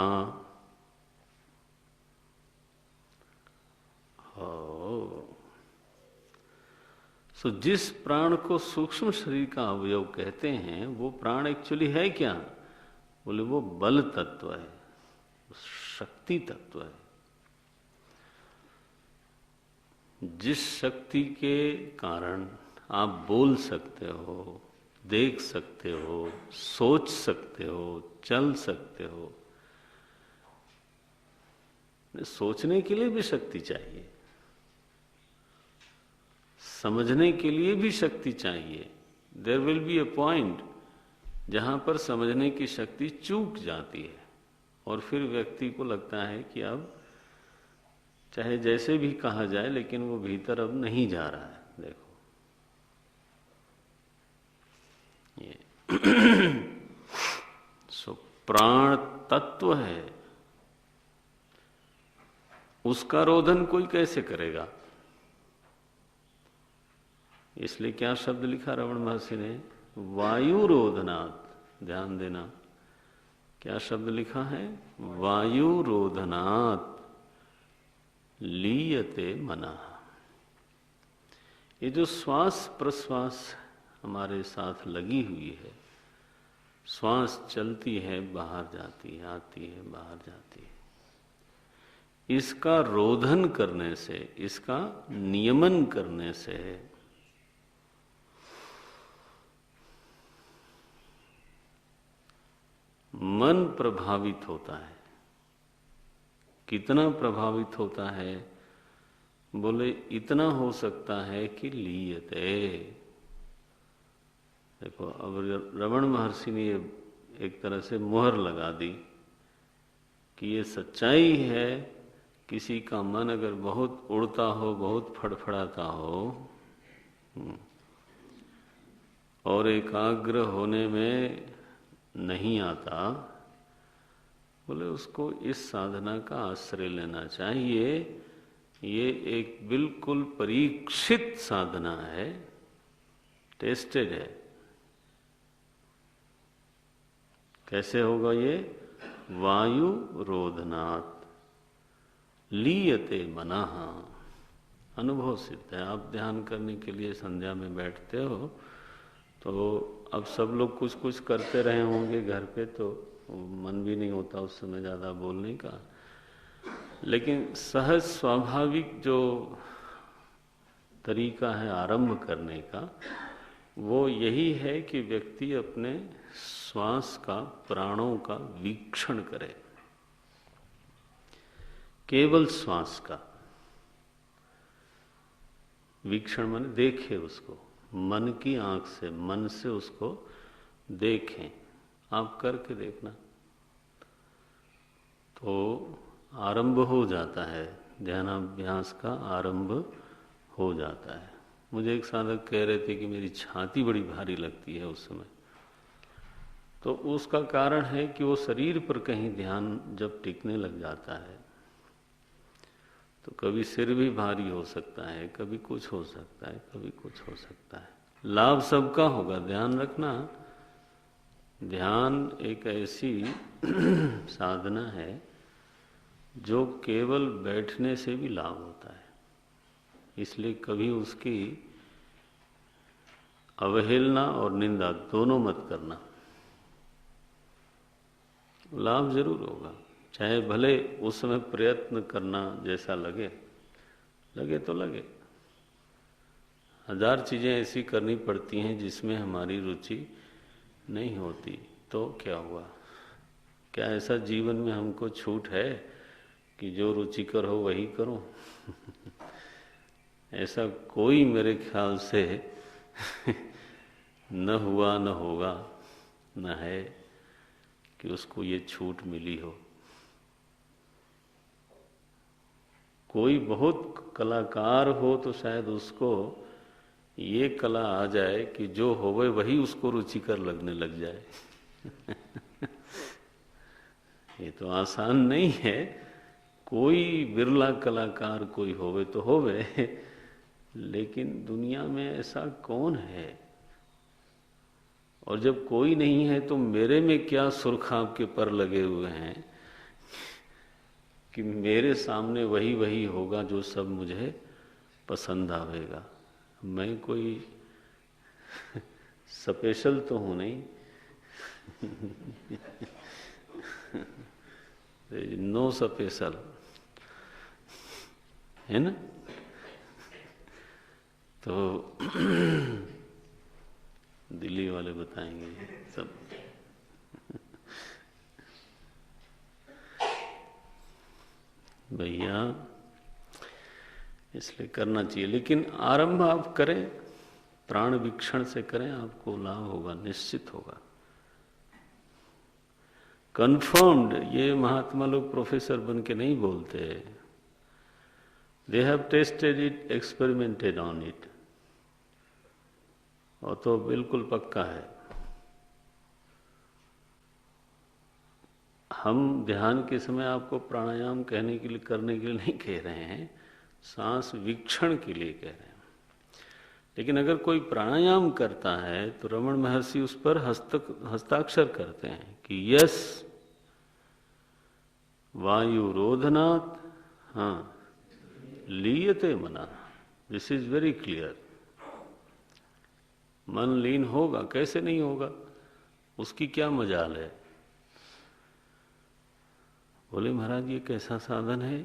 सो जिस प्राण को सूक्ष्म शरीर का अवयव कहते हैं वो प्राण एक्चुअली है क्या? बोले वो बल तत्व है, शक्ति तत्व है। जिस शक्ति के कारण आप बोल सकते हो, देख सकते हो, सोच सकते हो, चल सकते हो। सोचने के लिए भी शक्ति चाहिए, समझने के लिए भी शक्ति चाहिए। There will be a point जहां पर समझने की शक्ति चूक जाती है और फिर व्यक्ति को लगता है कि अब चाहे जैसे भी कहा जाए लेकिन वो भीतर अब नहीं जा रहा है। देखो ये सो प्राण तत्व है, उसका रोधन कोई कैसे करेगा? इसलिए क्या शब्द लिखा रमण महर्षि ने? वायु रोधनात्। ध्यान देना, क्या शब्द लिखा है? वायु रोधनात् लीयते मनः। ये जो श्वास प्रश्वास हमारे साथ लगी हुई है, श्वास चलती है, बाहर जाती है, आती है, बाहर जाती है, इसका रोधन करने से, इसका नियमन करने से मन प्रभावित होता है। कितना प्रभावित होता है? बोले इतना हो सकता है कि लीयते। देखो अब रमण महर्षि ने एक तरह से मुहर लगा दी कि ये सच्चाई है। किसी का मन अगर बहुत उड़ता हो, बहुत फड़फड़ाता हो और एकाग्र होने में नहीं आता, बोले उसको इस साधना का आश्रय लेना चाहिए। ये एक बिल्कुल परीक्षित साधना है, टेस्टेड है। कैसे होगा ये? वायु रोधनात् लीयते मनः। अनुभव सिद्ध है। आप ध्यान करने के लिए संध्या में बैठते हो तो अब सब लोग कुछ कुछ करते रहे होंगे घर पे, तो मन भी नहीं होता उस समय ज़्यादा बोलने का, लेकिन सहज स्वाभाविक जो तरीका है आरंभ करने का वो यही है कि व्यक्ति अपने श्वास का, प्राणों का वीक्षण करे। केवल श्वास का वीक्षण माने देखे उसको, मन की आंख से, मन से उसको देखें। आप करके देखना तो आरंभ हो जाता है, ध्यानाभ्यास का आरंभ हो जाता है। मुझे एक साधक कह रहे थे कि मेरी छाती बड़ी भारी लगती है उस समय, तो उसका कारण है कि वो शरीर पर कहीं ध्यान जब टिकने लग जाता है तो कभी सिर भी भारी हो सकता है, कभी कुछ हो सकता है, कभी कुछ हो सकता है। लाभ सबका होगा, ध्यान रखना। ध्यान एक ऐसी साधना है जो केवल बैठने से भी लाभ होता है, इसलिए कभी उसकी अवहेलना और निंदा दोनों मत करना। लाभ जरूर होगा, चाहे भले उस समय प्रयत्न करना जैसा लगे, लगे तो लगे। हजार चीज़ें ऐसी करनी पड़ती हैं जिसमें हमारी रुचि नहीं होती, तो क्या हुआ? क्या ऐसा जीवन में हमको छूट है कि जो रुचिकर हो वही करो? ऐसा कोई मेरे ख्याल से न हुआ, न होगा, न है कि उसको ये छूट मिली हो। कोई बहुत कलाकार हो तो शायद उसको ये कला आ जाए कि जो होवे वही उसको रुचिकर लगने लग जाए। ये तो आसान नहीं है। कोई बिरला कलाकार कोई होवे तो होवे, लेकिन दुनिया में ऐसा कौन है? और जब कोई नहीं है तो मेरे में क्या सुरखाब के पर लगे हुए हैं कि मेरे सामने वही वही होगा जो सब मुझे पसंद आवेगा। मैं कोई स्पेशल तो हूँ नहीं। नो स्पेशल, है ना? तो दिल्ली वाले बताएंगे सब। भैया इसलिए करना चाहिए, लेकिन आरंभ आप करें, प्राण वीक्षण से करें, आपको लाभ होगा, निश्चित होगा, कन्फर्म्ड। ये महात्मा लोग प्रोफेसर बन के नहीं बोलते, they have tested it, experimented on it, और तो बिल्कुल पक्का है। हम ध्यान के समय आपको प्राणायाम कहने के लिए, करने के लिए नहीं कह रहे हैं, सांस वीक्षण के लिए कह रहे हैं। लेकिन अगर कोई प्राणायाम करता है तो रमण महर्षि उस पर हस्ताक्षर करते हैं कि यस, वायु रोधनात्, हाँ, लीयते मना, दिस इज वेरी क्लियर। मन लीन होगा, कैसे नहीं होगा? उसकी क्या मजाल है? बोले महाराज ये कैसा साधन है?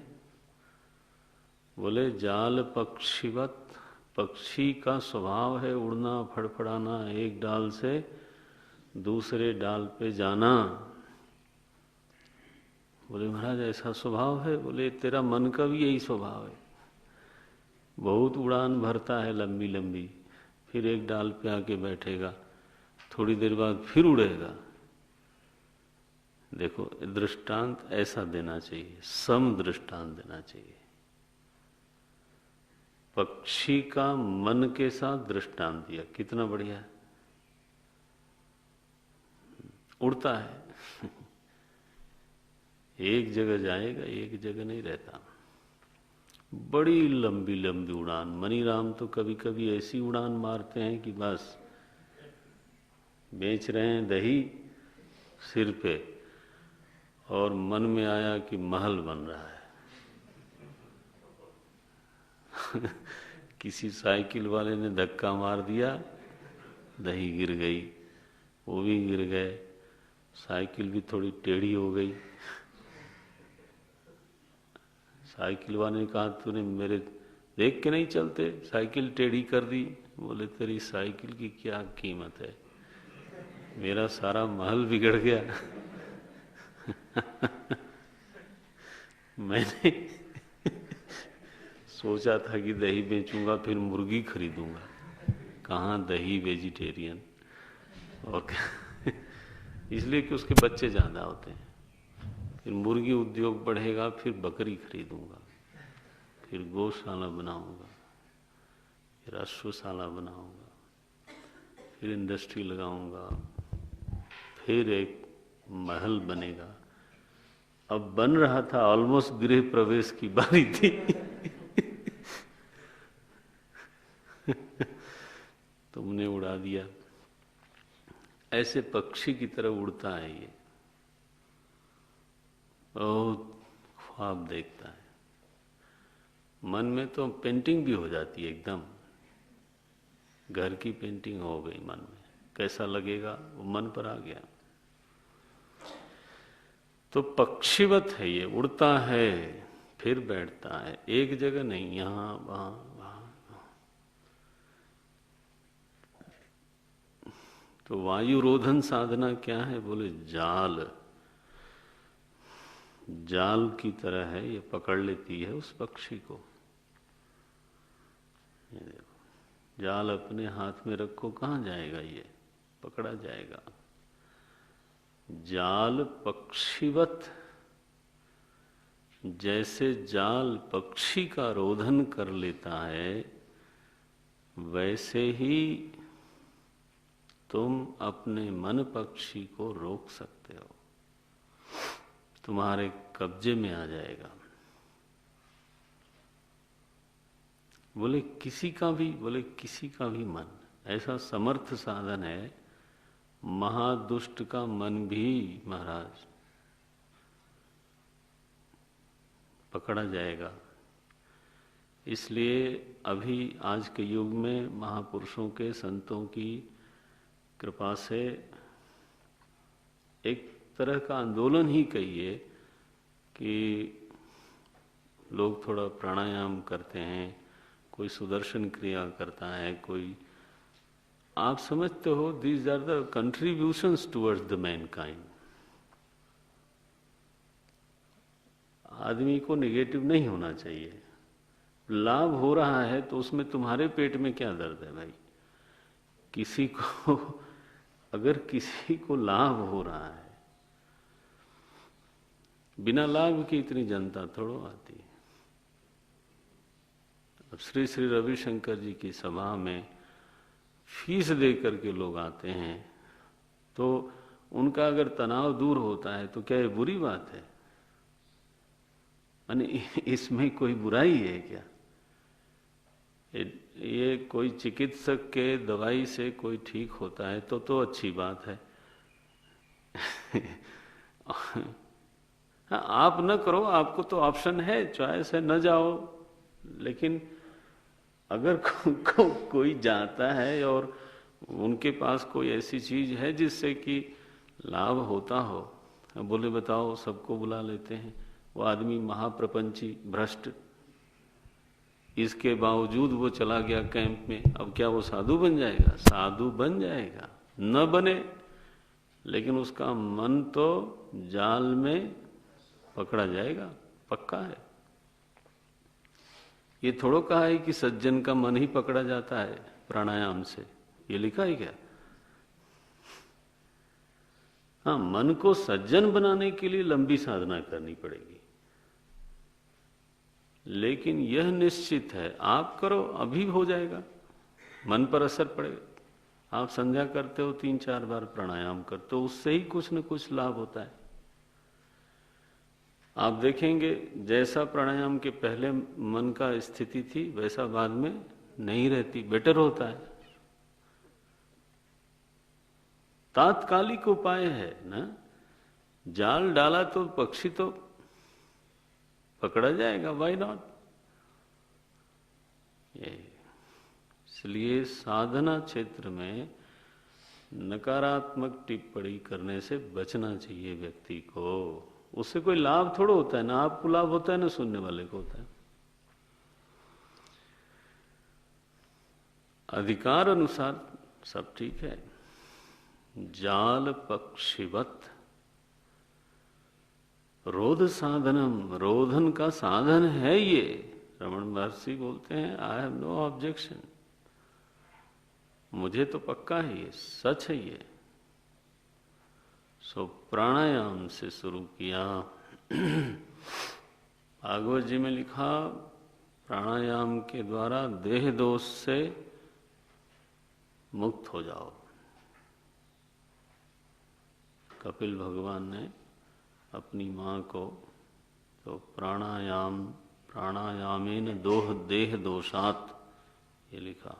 बोले जाल पक्षीवत, पक्षी का स्वभाव है उड़ना, फड़फड़ाना, एक डाल से दूसरे डाल पे जाना। बोले महाराज ऐसा स्वभाव है? बोले तेरा मन का भी यही स्वभाव है, बहुत उड़ान भरता है लंबी लंबी, फिर एक डाल पे आके बैठेगा, थोड़ी देर बाद फिर उड़ेगा। देखो दृष्टांत ऐसा देना चाहिए, सम दृष्टांत देना चाहिए। पक्षी का मन के साथ दृष्टांत दिया, कितना बढ़िया है। उड़ता है, एक जगह जाएगा, एक जगह नहीं रहता, बड़ी लंबी लंबी उड़ान। मनीराम तो कभी कभी ऐसी उड़ान मारते हैं कि बस बेच रहे हैं दही सिर पे, और मन में आया कि महल बन रहा है। किसी साइकिल वाले ने धक्का मार दिया, दही गिर गई, वो भी गिर गए, साइकिल भी थोड़ी टेढ़ी हो गई। साइकिल वाले ने कहा तूने मेरे देख के नहीं चलते, साइकिल टेढ़ी कर दी। बोले तेरी साइकिल की क्या कीमत है, मेरा सारा महल बिगड़ गया। मैंने सोचा था कि दही बेचूंगा, फिर मुर्गी खरीदूंगा, कहाँ दही वेजिटेरियन, और इसलिए कि उसके बच्चे ज़्यादा होते हैं। फिर मुर्गी उद्योग बढ़ेगा, फिर बकरी खरीदूंगा, फिर गौशाला बनाऊंगा, फिर अश्वशाला बनाऊंगा, फिर इंडस्ट्री लगाऊंगा, फिर एक महल बनेगा। अब बन रहा था, ऑलमोस्ट गृह प्रवेश की बारी थी। तुमने उड़ा दिया। ऐसे पक्षी की तरह उड़ता है ये, बहुत ख्वाब देखता है। मन में तो पेंटिंग भी हो जाती है, एकदम घर की पेंटिंग हो गई मन में, कैसा लगेगा वो मन पर आ गया। तो पक्षीवत है, ये उड़ता है फिर बैठता है, एक जगह नहीं, यहां वहां वहां वहां। तो वायु रोधन साधना क्या है? बोले जाल, जाल की तरह है, ये पकड़ लेती है उस पक्षी को। ये देखो, जाल अपने हाथ में रखो, कहाँ जाएगा? ये पकड़ा जाएगा। जाल पक्षीवत, जैसे जाल पक्षी का रोधन कर लेता है, वैसे ही तुम अपने मन पक्षी को रोक सकते हो, तुम्हारे कब्जे में आ जाएगा। बोले किसी का भी मन ऐसा समर्थ साधन है, महादुष्ट का मन भी महाराज पकड़ा जाएगा। इसलिए अभी आज के युग में महापुरुषों के, संतों की कृपा से एक तरह का आंदोलन ही कहिए कि लोग थोड़ा प्राणायाम करते हैं, कोई सुदर्शन क्रिया करता है, कोई, आप समझते हो, these are the contributions towards the mankind. आदमी को नेगेटिव नहीं होना चाहिए। लाभ हो रहा है तो उसमें तुम्हारे पेट में क्या दर्द है भाई? किसी को, अगर किसी को लाभ हो रहा है, बिना लाभ की इतनी जनता थोड़ो आती है। अब श्री श्री रविशंकर जी की सभा में फीस दे करके लोग आते हैं, तो उनका अगर तनाव दूर होता है तो क्या ये बुरी बात है? यानी इसमें कोई बुराई है क्या? ये कोई चिकित्सक के दवाई से कोई ठीक होता है तो अच्छी बात है। हाँ, आप न करो, आपको तो ऑप्शन है, चॉइस है, न जाओ। लेकिन अगर कोई जाता है और उनके पास कोई ऐसी चीज है जिससे कि लाभ होता हो, बोले बताओ, सबको बुला लेते हैं, वो आदमी महाप्रपंची भ्रष्ट, इसके बावजूद वो चला गया कैंप में, अब क्या वो साधु बन जाएगा? साधु बन जाएगा, न बने, लेकिन उसका मन तो जाल में पकड़ा जाएगा, पक्का है। ये थोड़ो कहा है कि सज्जन का मन ही पकड़ा जाता है प्राणायाम से, ये लिखा है क्या? हाँ, मन को सज्जन बनाने के लिए लंबी साधना करनी पड़ेगी, लेकिन यह निश्चित है, आप करो अभी हो जाएगा, मन पर असर पड़ेगा। आप संध्या करते हो, 3-4 बार प्राणायाम करते हो, उससे ही कुछ न कुछ लाभ होता है। आप देखेंगे जैसा प्राणायाम के पहले मन का स्थिति थी वैसा बाद में नहीं रहती, बेटर होता है। तात्कालिक उपाय है ना, जाल डाला तो पक्षी तो पकड़ा जाएगा, व्हाई नॉट? इसलिए साधना क्षेत्र में नकारात्मक टिप्पणी करने से बचना चाहिए व्यक्ति को। उससे कोई लाभ थोड़ा होता है, ना आपको लाभ होता है ना सुनने वाले को होता है। अधिकार अनुसार सब ठीक है। जाल पक्षीवत रोध साधनम, रोधन का साधन है ये। रमण महर्षि बोलते हैं, आई हैव नो ऑब्जेक्शन, मुझे तो पक्का है, ये सच है ये। सो प्राणायाम से शुरू किया। भागवत जी में लिखा, प्राणायाम के द्वारा देह दोष से मुक्त हो जाओ। कपिल भगवान ने अपनी माँ को तो प्राणायामेन दोह देह दोषात, ये लिखा।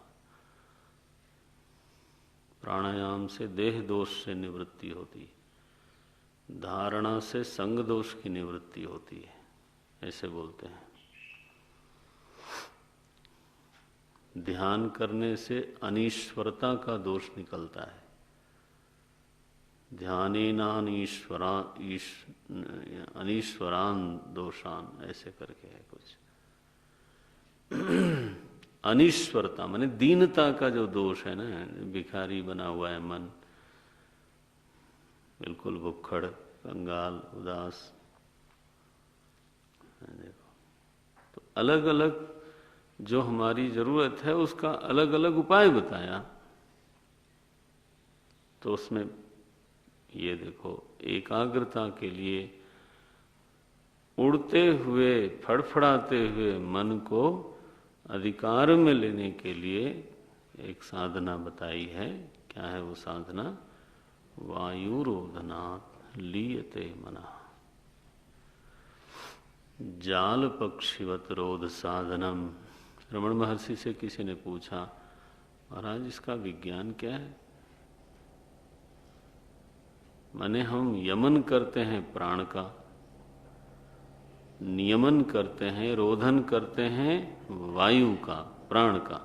प्राणायाम से देह दोष से निवृत्ति होती है, धारणा से संग दोष की निवृत्ति होती है, ऐसे बोलते हैं। ध्यान करने से अनीश्वरता का दोष निकलता है। अनीश्वरान दोषान, ऐसे करके है कुछ। अनीश्वरता माने दीनता का जो दोष है ना, भिखारी बना हुआ है मन, बिल्कुल भुक्खड़, कंगाल, उदास। देखो, तो अलग अलग जो हमारी जरूरत है उसका अलग अलग उपाय बताया। तो उसमें ये देखो, एकाग्रता के लिए उड़ते हुए, फड़फड़ाते हुए मन को अधिकार में लेने के लिए एक साधना बताई है। क्या है वो साधना? वायुरोधनात् लीयते मनः, जाल पक्षिवत रोध साधनम। रमण महर्षि से किसी ने पूछा, महाराज इसका विज्ञान क्या है? माने हम यमन करते हैं प्राण का, नियमन करते हैं, रोधन करते हैं वायु का, प्राण का,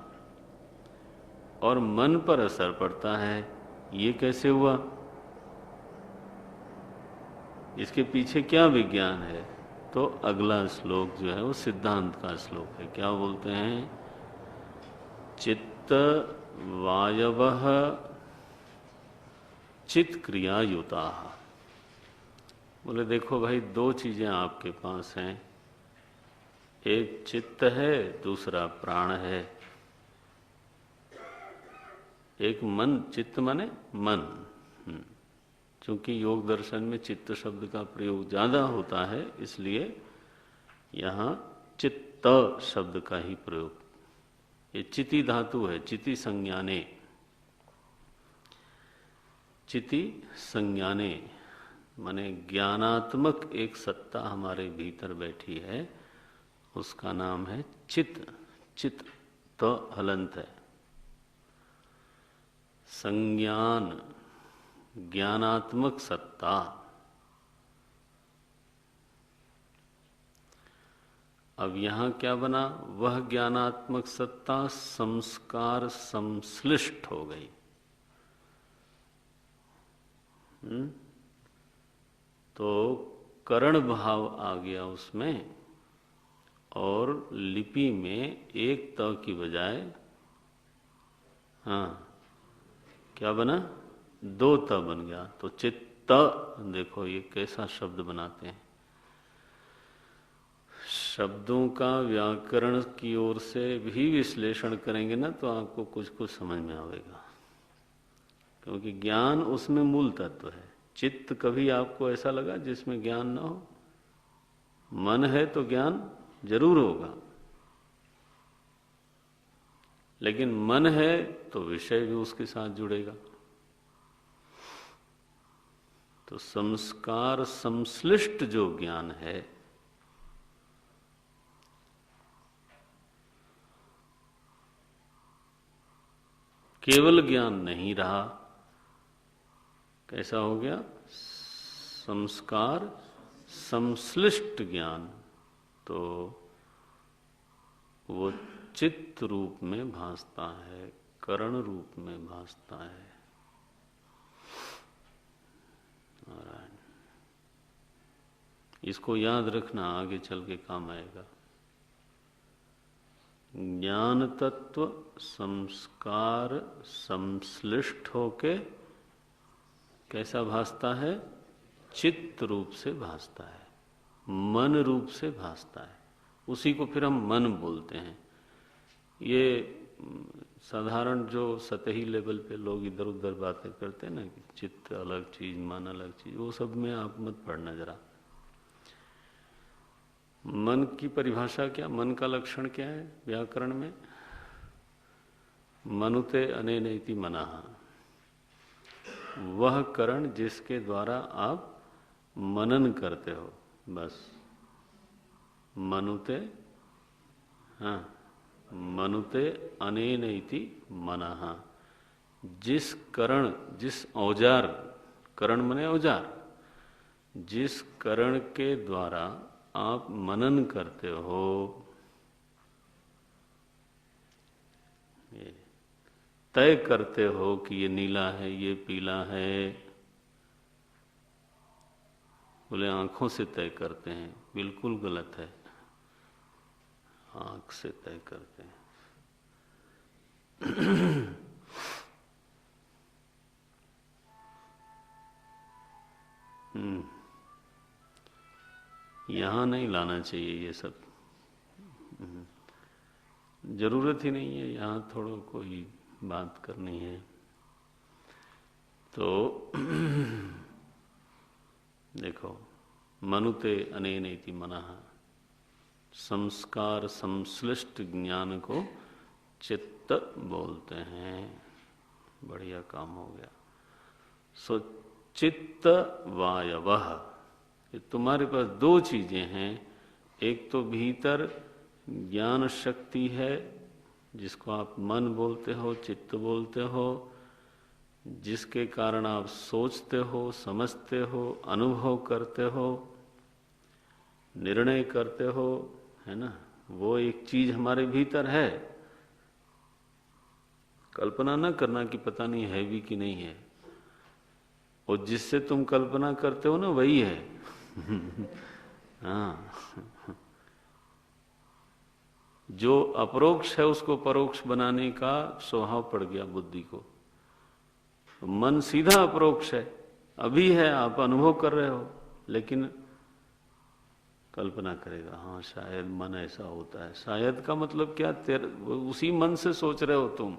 और मन पर असर पड़ता है। ये कैसे हुआ? इसके पीछे क्या विज्ञान है? तो अगला श्लोक जो है वो सिद्धांत का श्लोक है। क्या बोलते हैं? चित्त वायवः चित्त क्रिया युता। बोले देखो भाई, दो चीजें आपके पास हैं, एक चित्त है, दूसरा प्राण है। एक मन, चित्त माने मन। चूंकि योग दर्शन में चित्त शब्द का प्रयोग ज्यादा होता है, इसलिए यहाँ चित्त शब्द का ही प्रयोग। ये चिति धातु है, चिति संज्ञाने, चिति संज्ञाने माने ज्ञानात्मक एक सत्ता हमारे भीतर बैठी है, उसका नाम है चित्त। चित्त तो हलंत है। संज्ञान, ज्ञानात्मक सत्ता। अब यहां क्या बना? वह ज्ञानात्मक सत्ता संस्कार संश्लिष्ट हो गई। तो करण भाव आ गया उसमें, और लिपि में एक त की बजाय क्या बना? दो त बन गया। तो चित्त, देखो ये कैसा शब्द बनाते हैं। शब्दों का व्याकरण की ओर से भी विश्लेषण करेंगे ना, तो आपको कुछ कुछ समझ में आएगा, क्योंकि ज्ञान उसमें मूल तत्व है। चित्त कभी आपको ऐसा लगा जिसमें ज्ञान ना हो? मन है तो ज्ञान जरूर होगा, लेकिन मन है तो विषय भी उसके साथ जुड़ेगा। तो संस्कार संश्लिष्ट जो ज्ञान है, केवल ज्ञान नहीं रहा, कैसा हो गया? संस्कार संश्लिष्ट ज्ञान। तो वो चित्त रूप में भासता है, करण रूप में भासता है। इसको याद रखना, आगे चल के काम आएगा। ज्ञान तत्व संस्कार संश्लिष्ट होके कैसा भासता है? चित्त रूप से भासता है, मन रूप से भासता है। उसी को फिर हम मन बोलते हैं। ये साधारण जो सतही लेवल पे लोग इधर उधर बातें करते हैं ना कि चित्त अलग चीज, मन अलग चीज, वो सब में आप मत पढ़ना जरा। मन की परिभाषा क्या, मन का लक्षण क्या है व्याकरण में? मनुते अनेनेति मनः, वह करण जिसके द्वारा आप मनन करते हो, बस। मनुते, मनुते अनेनेति मनः, जिस करण, जिस औजार, करण मने औजार, जिस करण के द्वारा आप मनन करते हो, तय करते हो कि ये नीला है, ये पीला है, बोले आंखों से तय करते हैं, बिल्कुल गलत है। आंख से तय करते हैं। यहाँ नहीं लाना चाहिए ये सब, जरूरत ही नहीं है यहाँ थोड़ा कोई बात करनी है तो। देखो, मनुते अनेनेति मनः, संस्कार संश्लिष्ट ज्ञान को चित्त बोलते हैं। बढ़िया काम हो गया। सो चित्त वायवः, तुम्हारे पास दो चीजें हैं। एक तो भीतर ज्ञान शक्ति है जिसको आप मन बोलते हो, चित्त बोलते हो, जिसके कारण आप सोचते हो, समझते हो, अनुभव करते हो, निर्णय करते हो, है ना। वो एक चीज हमारे भीतर है। कल्पना न करना कि पता नहीं है भी कि नहीं है। और जिससे तुम कल्पना करते हो ना वही है। हाँ, जो अपरोक्ष है उसको परोक्ष बनाने का स्वभाव पड़ गया बुद्धि को। मन सीधा अपरोक्ष है, अभी है, आप अनुभव कर रहे हो, लेकिन कल्पना करेगा, हाँ शायद मन ऐसा होता है। शायद का मतलब क्या, उसी मन से सोच रहे हो तुम।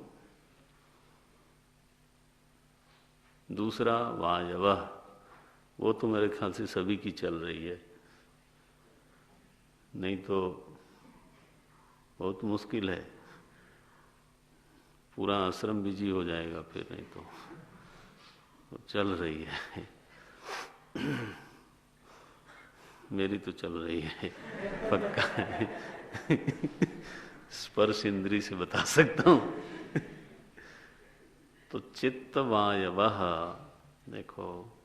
दूसरा वायवः, वो तो मेरे ख्याल से सभी की चल रही है, नहीं तो बहुत मुश्किल है। पूरा आश्रम बिजी हो जाएगा फिर, नहीं तो चल रही है। मेरी तो चल रही है, पक्का है। स्पर्श इंद्री से बता सकता हूं। तो चित्त वायवः, देखो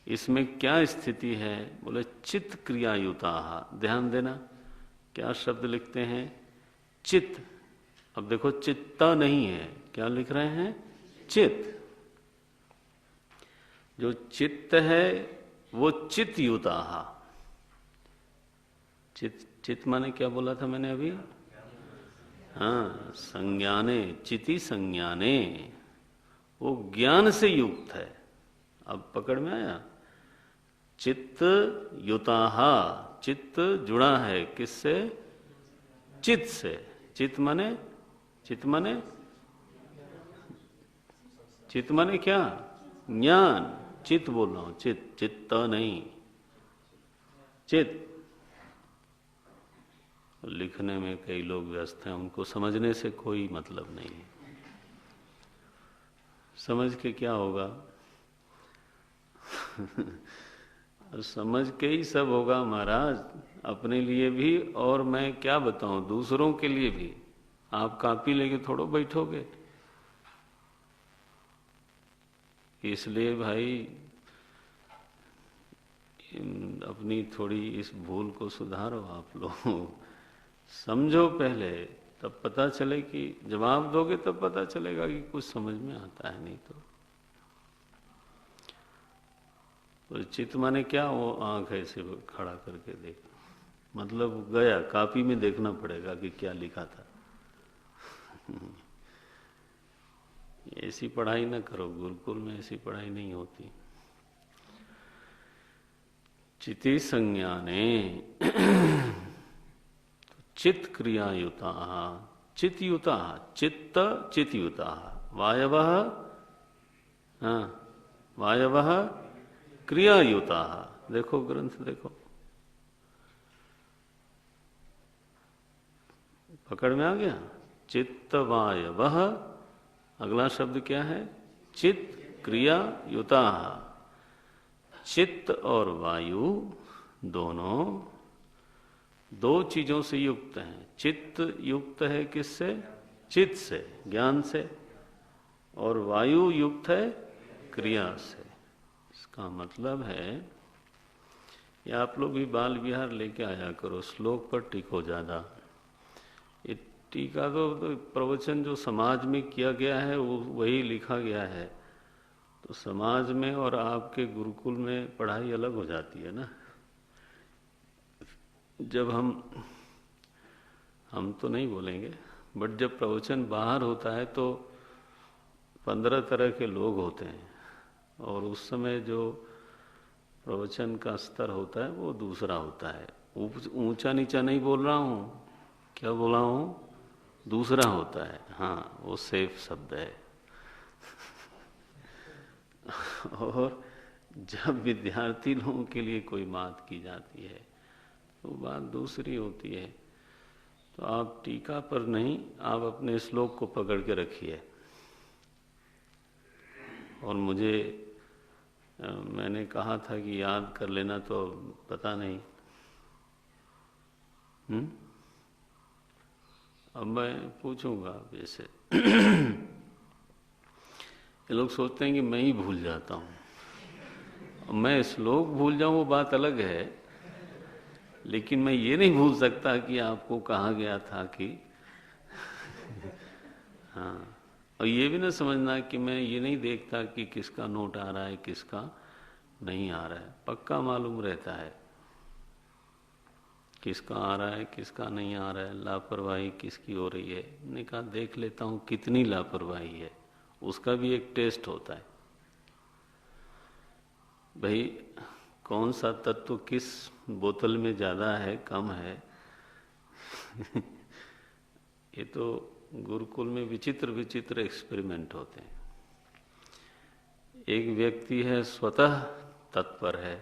इसमें क्या स्थिति है। बोले चित्त क्रियायुता। ध्यान देना, क्या शब्द लिखते हैं, चित्त। अब देखो चित्ता नहीं है, क्या लिख रहे हैं, चित्त। जो चित्त है वो चित्तयुता। चित्त माने क्या बोला था मैंने अभी, हाँ संज्ञाने, चिति संज्ञाने, वो ज्ञान से युक्त है। अब पकड़ में आया। चित्त युताः, चित्त जुड़ा है किससे, चित्त से। चित्त माने, चित्त माने, चित्त माने क्या, ज्ञान। चित्त बोल रहा हूं, चित्त, चित्त नहीं, चित्त। लिखने में कई लोग व्यस्त हैं, उनको समझने से कोई मतलब नहीं है। समझ के क्या होगा। समझ के ही सब होगा महाराज, अपने लिए भी, और मैं क्या बताऊं दूसरों के लिए भी। आप कॉपी लेके थोड़ो बैठोगे। इसलिए भाई अपनी थोड़ी इस भूल को सुधारो आप लोग। समझो पहले, तब पता चले कि जवाब दोगे तब पता चलेगा कि कुछ समझ में आता है, नहीं तो। चित्त माने क्या, वो आंख ऐसे खड़ा करके देख, मतलब गया, कॉपी में देखना पड़ेगा कि क्या लिखा था। ऐसी पढ़ाई ना करो, गुरुकुल में ऐसी पढ़ाई नहीं होती। चिति संज्ञाने चित्त क्रियायुता, चित्तयुता, चित्त चित्तयुता। वायवः, हाँ वायवः क्रियायुता। देखो ग्रंथ देखो, पकड़ में आ गया। चित्त वायवः, अगला शब्द क्या है, चित्त क्रियायुता। चित्त और वायु दोनों दो चीजों से युक्त हैं। चित्त युक्त है किससे, चित्त से, ज्ञान से, और वायु युक्त है क्रिया से। इसका मतलब है, ये आप लोग भी बाल विहार लेके आया करो, श्लोक पर टिको ज्यादा। ये टीका तो प्रवचन जो समाज में किया गया है वो वही लिखा गया है, तो तो समाज में और आपके गुरुकुल में पढ़ाई अलग हो जाती है ना। जब हम तो नहीं बोलेंगे, बट जब प्रवचन बाहर होता है तो 15 तरह के लोग होते हैं, और उस समय जो प्रवचन का स्तर होता है वो दूसरा होता है। ऊंचा नीचा नहीं बोल रहा हूँ, क्या बोल रहा हूँ, दूसरा होता है। हाँ, वो सेफ शब्द है। और जब विद्यार्थी लोगों के लिए कोई बात की जाती है तो बात दूसरी होती है। तो आप टीका पर नहीं, आप अपने श्लोक को पकड़ के रखिए। और मुझे मैंने कहा था कि याद कर लेना, तो पता नहीं। अब मैं पूछूंगा आप जैसे ये लोग सोचते हैं कि मैं ही भूल जाता हूँ। मैं श्लोक भूल जाऊं वो बात अलग है, लेकिन मैं ये नहीं भूल सकता कि आपको कहा गया था कि हाँ। और ये भी ना समझना कि मैं ये नहीं देखता कि किसका नोट आ रहा है किसका नहीं आ रहा है। पक्का मालूम रहता है किसका आ रहा है किसका नहीं आ रहा है, लापरवाही किसकी हो रही है। मैंने कहा देख लेता हूँ कितनी लापरवाही है, उसका भी एक टेस्ट होता है। भाई कौन सा तत्व किस बोतल में ज़्यादा है कम है ये तो गुरुकुल में विचित्र विचित्र एक्सपेरिमेंट होते हैं। एक व्यक्ति है स्वतः तत्पर है,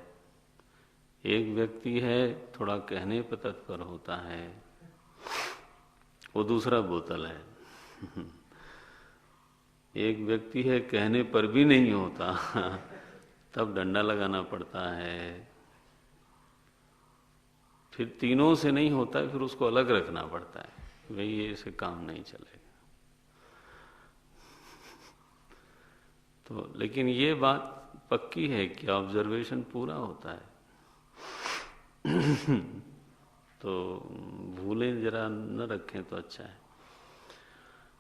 एक व्यक्ति है थोड़ा कहने पर तत्पर होता है, वो दूसरा बोतल है। एक व्यक्ति है कहने पर भी नहीं होता तब डंडा लगाना पड़ता है। फिर तीनों से नहीं होता है, फिर उसको अलग रखना पड़ता है, भाई ये से काम नहीं चलेगा। तो लेकिन ये बात पक्की है कि ऑब्जर्वेशन पूरा होता है तो भूलें जरा न रखें तो अच्छा है।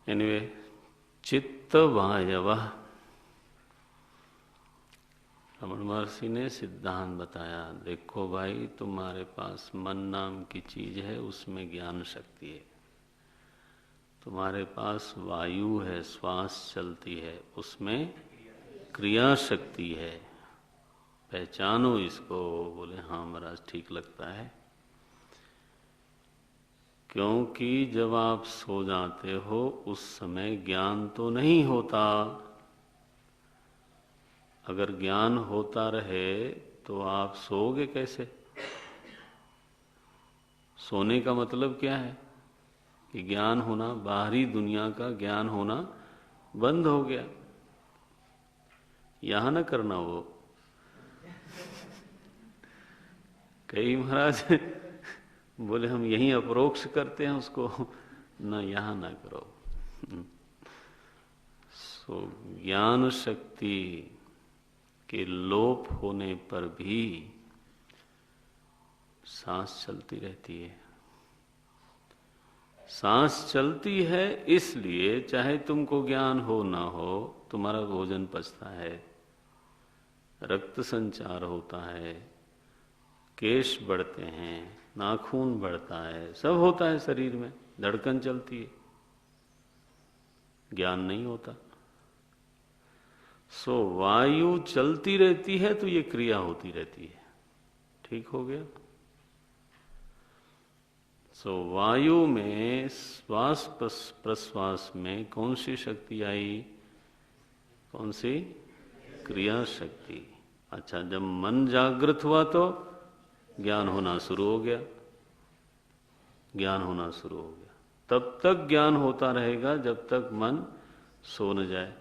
एनीवे, चित्त वायवः, रमण महर्षि ने सिद्धांत बताया। देखो भाई, तुम्हारे पास मन नाम की चीज है, उसमें ज्ञान शक्ति है। तुम्हारे पास वायु है, श्वास चलती है, उसमें क्रिया शक्ति है। पहचानो इसको। बोले हाँ महाराज ठीक लगता है। क्योंकि जब आप सो जाते हो उस समय ज्ञान तो नहीं होता। अगर ज्ञान होता रहे तो आप सोओगे कैसे? सोने का मतलब क्या है कि ज्ञान होना, बाहरी दुनिया का ज्ञान होना बंद हो गया। यहां ना करना वो। कई महाराज बोले हम यहीं अपरोक्ष करते हैं उसको, ना यहां ना करो। सो ज्ञान शक्ति के लोप होने पर भी सांस चलती रहती है। सांस चलती है इसलिए चाहे तुमको ज्ञान हो ना हो, तुम्हारा भोजन पचता है, रक्त संचार होता है, केश बढ़ते हैं, नाखून बढ़ता है, सब होता है शरीर में, धड़कन चलती है, ज्ञान नहीं होता। सो वायु चलती रहती है तो ये क्रिया होती रहती है। ठीक हो गया? सो वायु में श्वास प्रश्वास में कौन सी शक्ति आई? कौन सी? क्रिया शक्ति। अच्छा, जब मन जागृत हुआ तो ज्ञान होना शुरू हो गया। ज्ञान होना शुरू हो गया। तब तक ज्ञान होता रहेगा जब तक मन सो न जाए।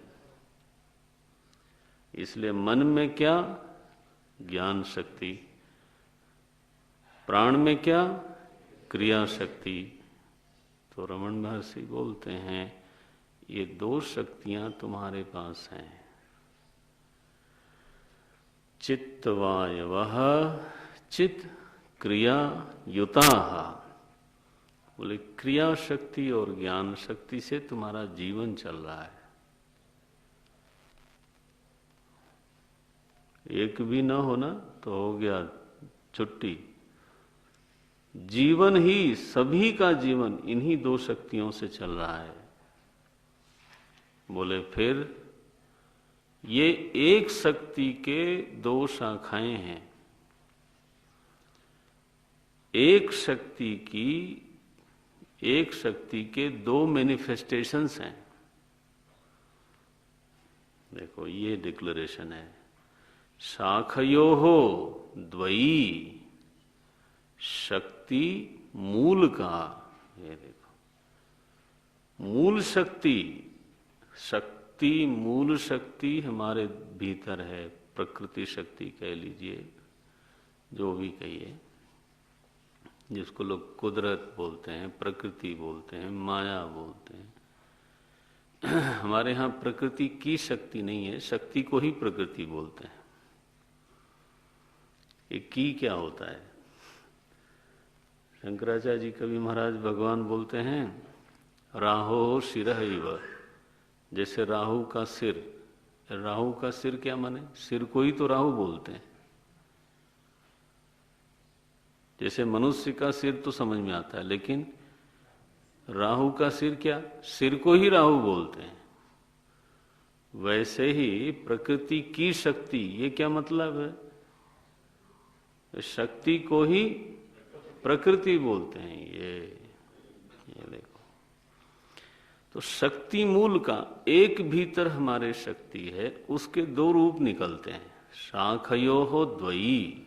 इसलिए मन में क्या? ज्ञान शक्ति। प्राण में क्या? क्रिया शक्ति। तो रमण महर्षि बोलते हैं ये दो शक्तियां तुम्हारे पास हैं। चित्त वायवः चित्त क्रिया युताः। बोले क्रिया शक्ति और ज्ञान शक्ति से तुम्हारा जीवन चल रहा है। एक भी ना होना तो हो गया छुट्टी। जीवन ही, सभी का जीवन इन्हीं दो शक्तियों से चल रहा है। बोले फिर ये एक शक्ति के दो शाखाएं हैं। एक शक्ति के दो मैनिफेस्टेशंस हैं। देखो ये डिक्लेरेशन है, शाखयोः द्वयी शक्ति मूल का। ये देखो, मूल शक्ति मूल शक्ति हमारे भीतर है, प्रकृति शक्ति कह लीजिए, जो भी कहिए, जिसको लोग कुदरत बोलते हैं, प्रकृति बोलते हैं, माया बोलते हैं। हमारे यहाँ प्रकृति की शक्ति नहीं है, शक्ति को ही प्रकृति बोलते हैं। ये की क्या होता है? शंकराचार्य जी कवि महाराज भगवान बोलते हैं, राहो शिरः इव, जैसे राहु का सिर। राहु का सिर क्या माने? सिर को ही तो राहु बोलते हैं। जैसे मनुष्य का सिर तो समझ में आता है, लेकिन राहु का सिर क्या? सिर को ही राहु बोलते हैं। वैसे ही प्रकृति की शक्ति, ये क्या मतलब है? शक्ति को ही प्रकृति बोलते हैं। ये देखो, तो शक्ति मूल का एक भीतर हमारे शक्ति है, उसके दो रूप निकलते हैं। शाखयोः द्वयी,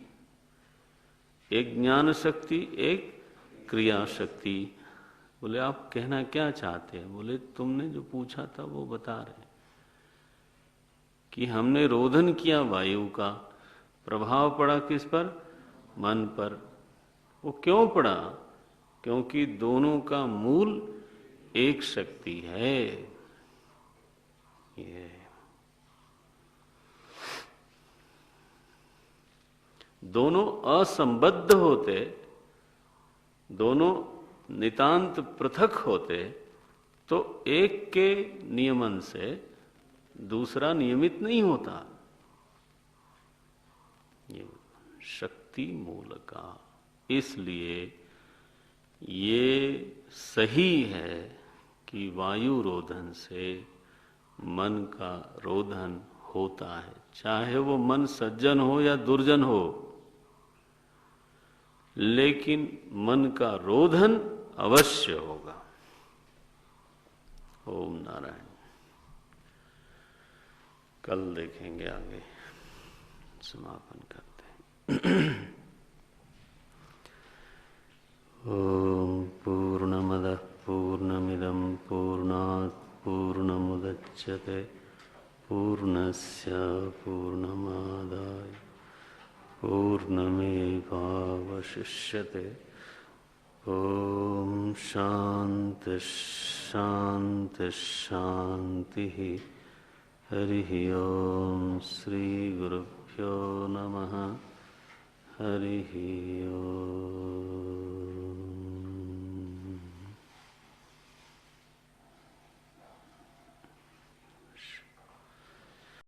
एक ज्ञान शक्ति, एक क्रिया शक्ति। बोले आप कहना क्या चाहते हैं? बोले तुमने जो पूछा था वो बता रहे कि हमने रोधन किया वायु का, प्रभाव पड़ा किस पर? मन पर। वो क्यों पड़ा? क्योंकि दोनों का मूल एक शक्ति है। ये दोनों असंबद्ध होते, दोनों नितांत पृथक होते, तो एक के नियमन से दूसरा नियमित नहीं होता। ये शक्ति मूल का, इसलिए ये सही है कि वायु रोधन से मन का रोधन होता है, चाहे वो मन सज्जन हो या दुर्जन हो, लेकिन मन का रोधन अवश्य होगा। ओम नारायण। कल देखेंगे आगे, समापन करते हैं। ओम पूर्णमदः पूर्णमिदं पूर्णात् पूर्णमुदच्यते पूर्णस्य पूर्णमादाय पूर्णमेवावशिष्यते। ओम शांति शांति शांति। हरि ओम। श्री गुरुभ्यो नमः। हरि ओम।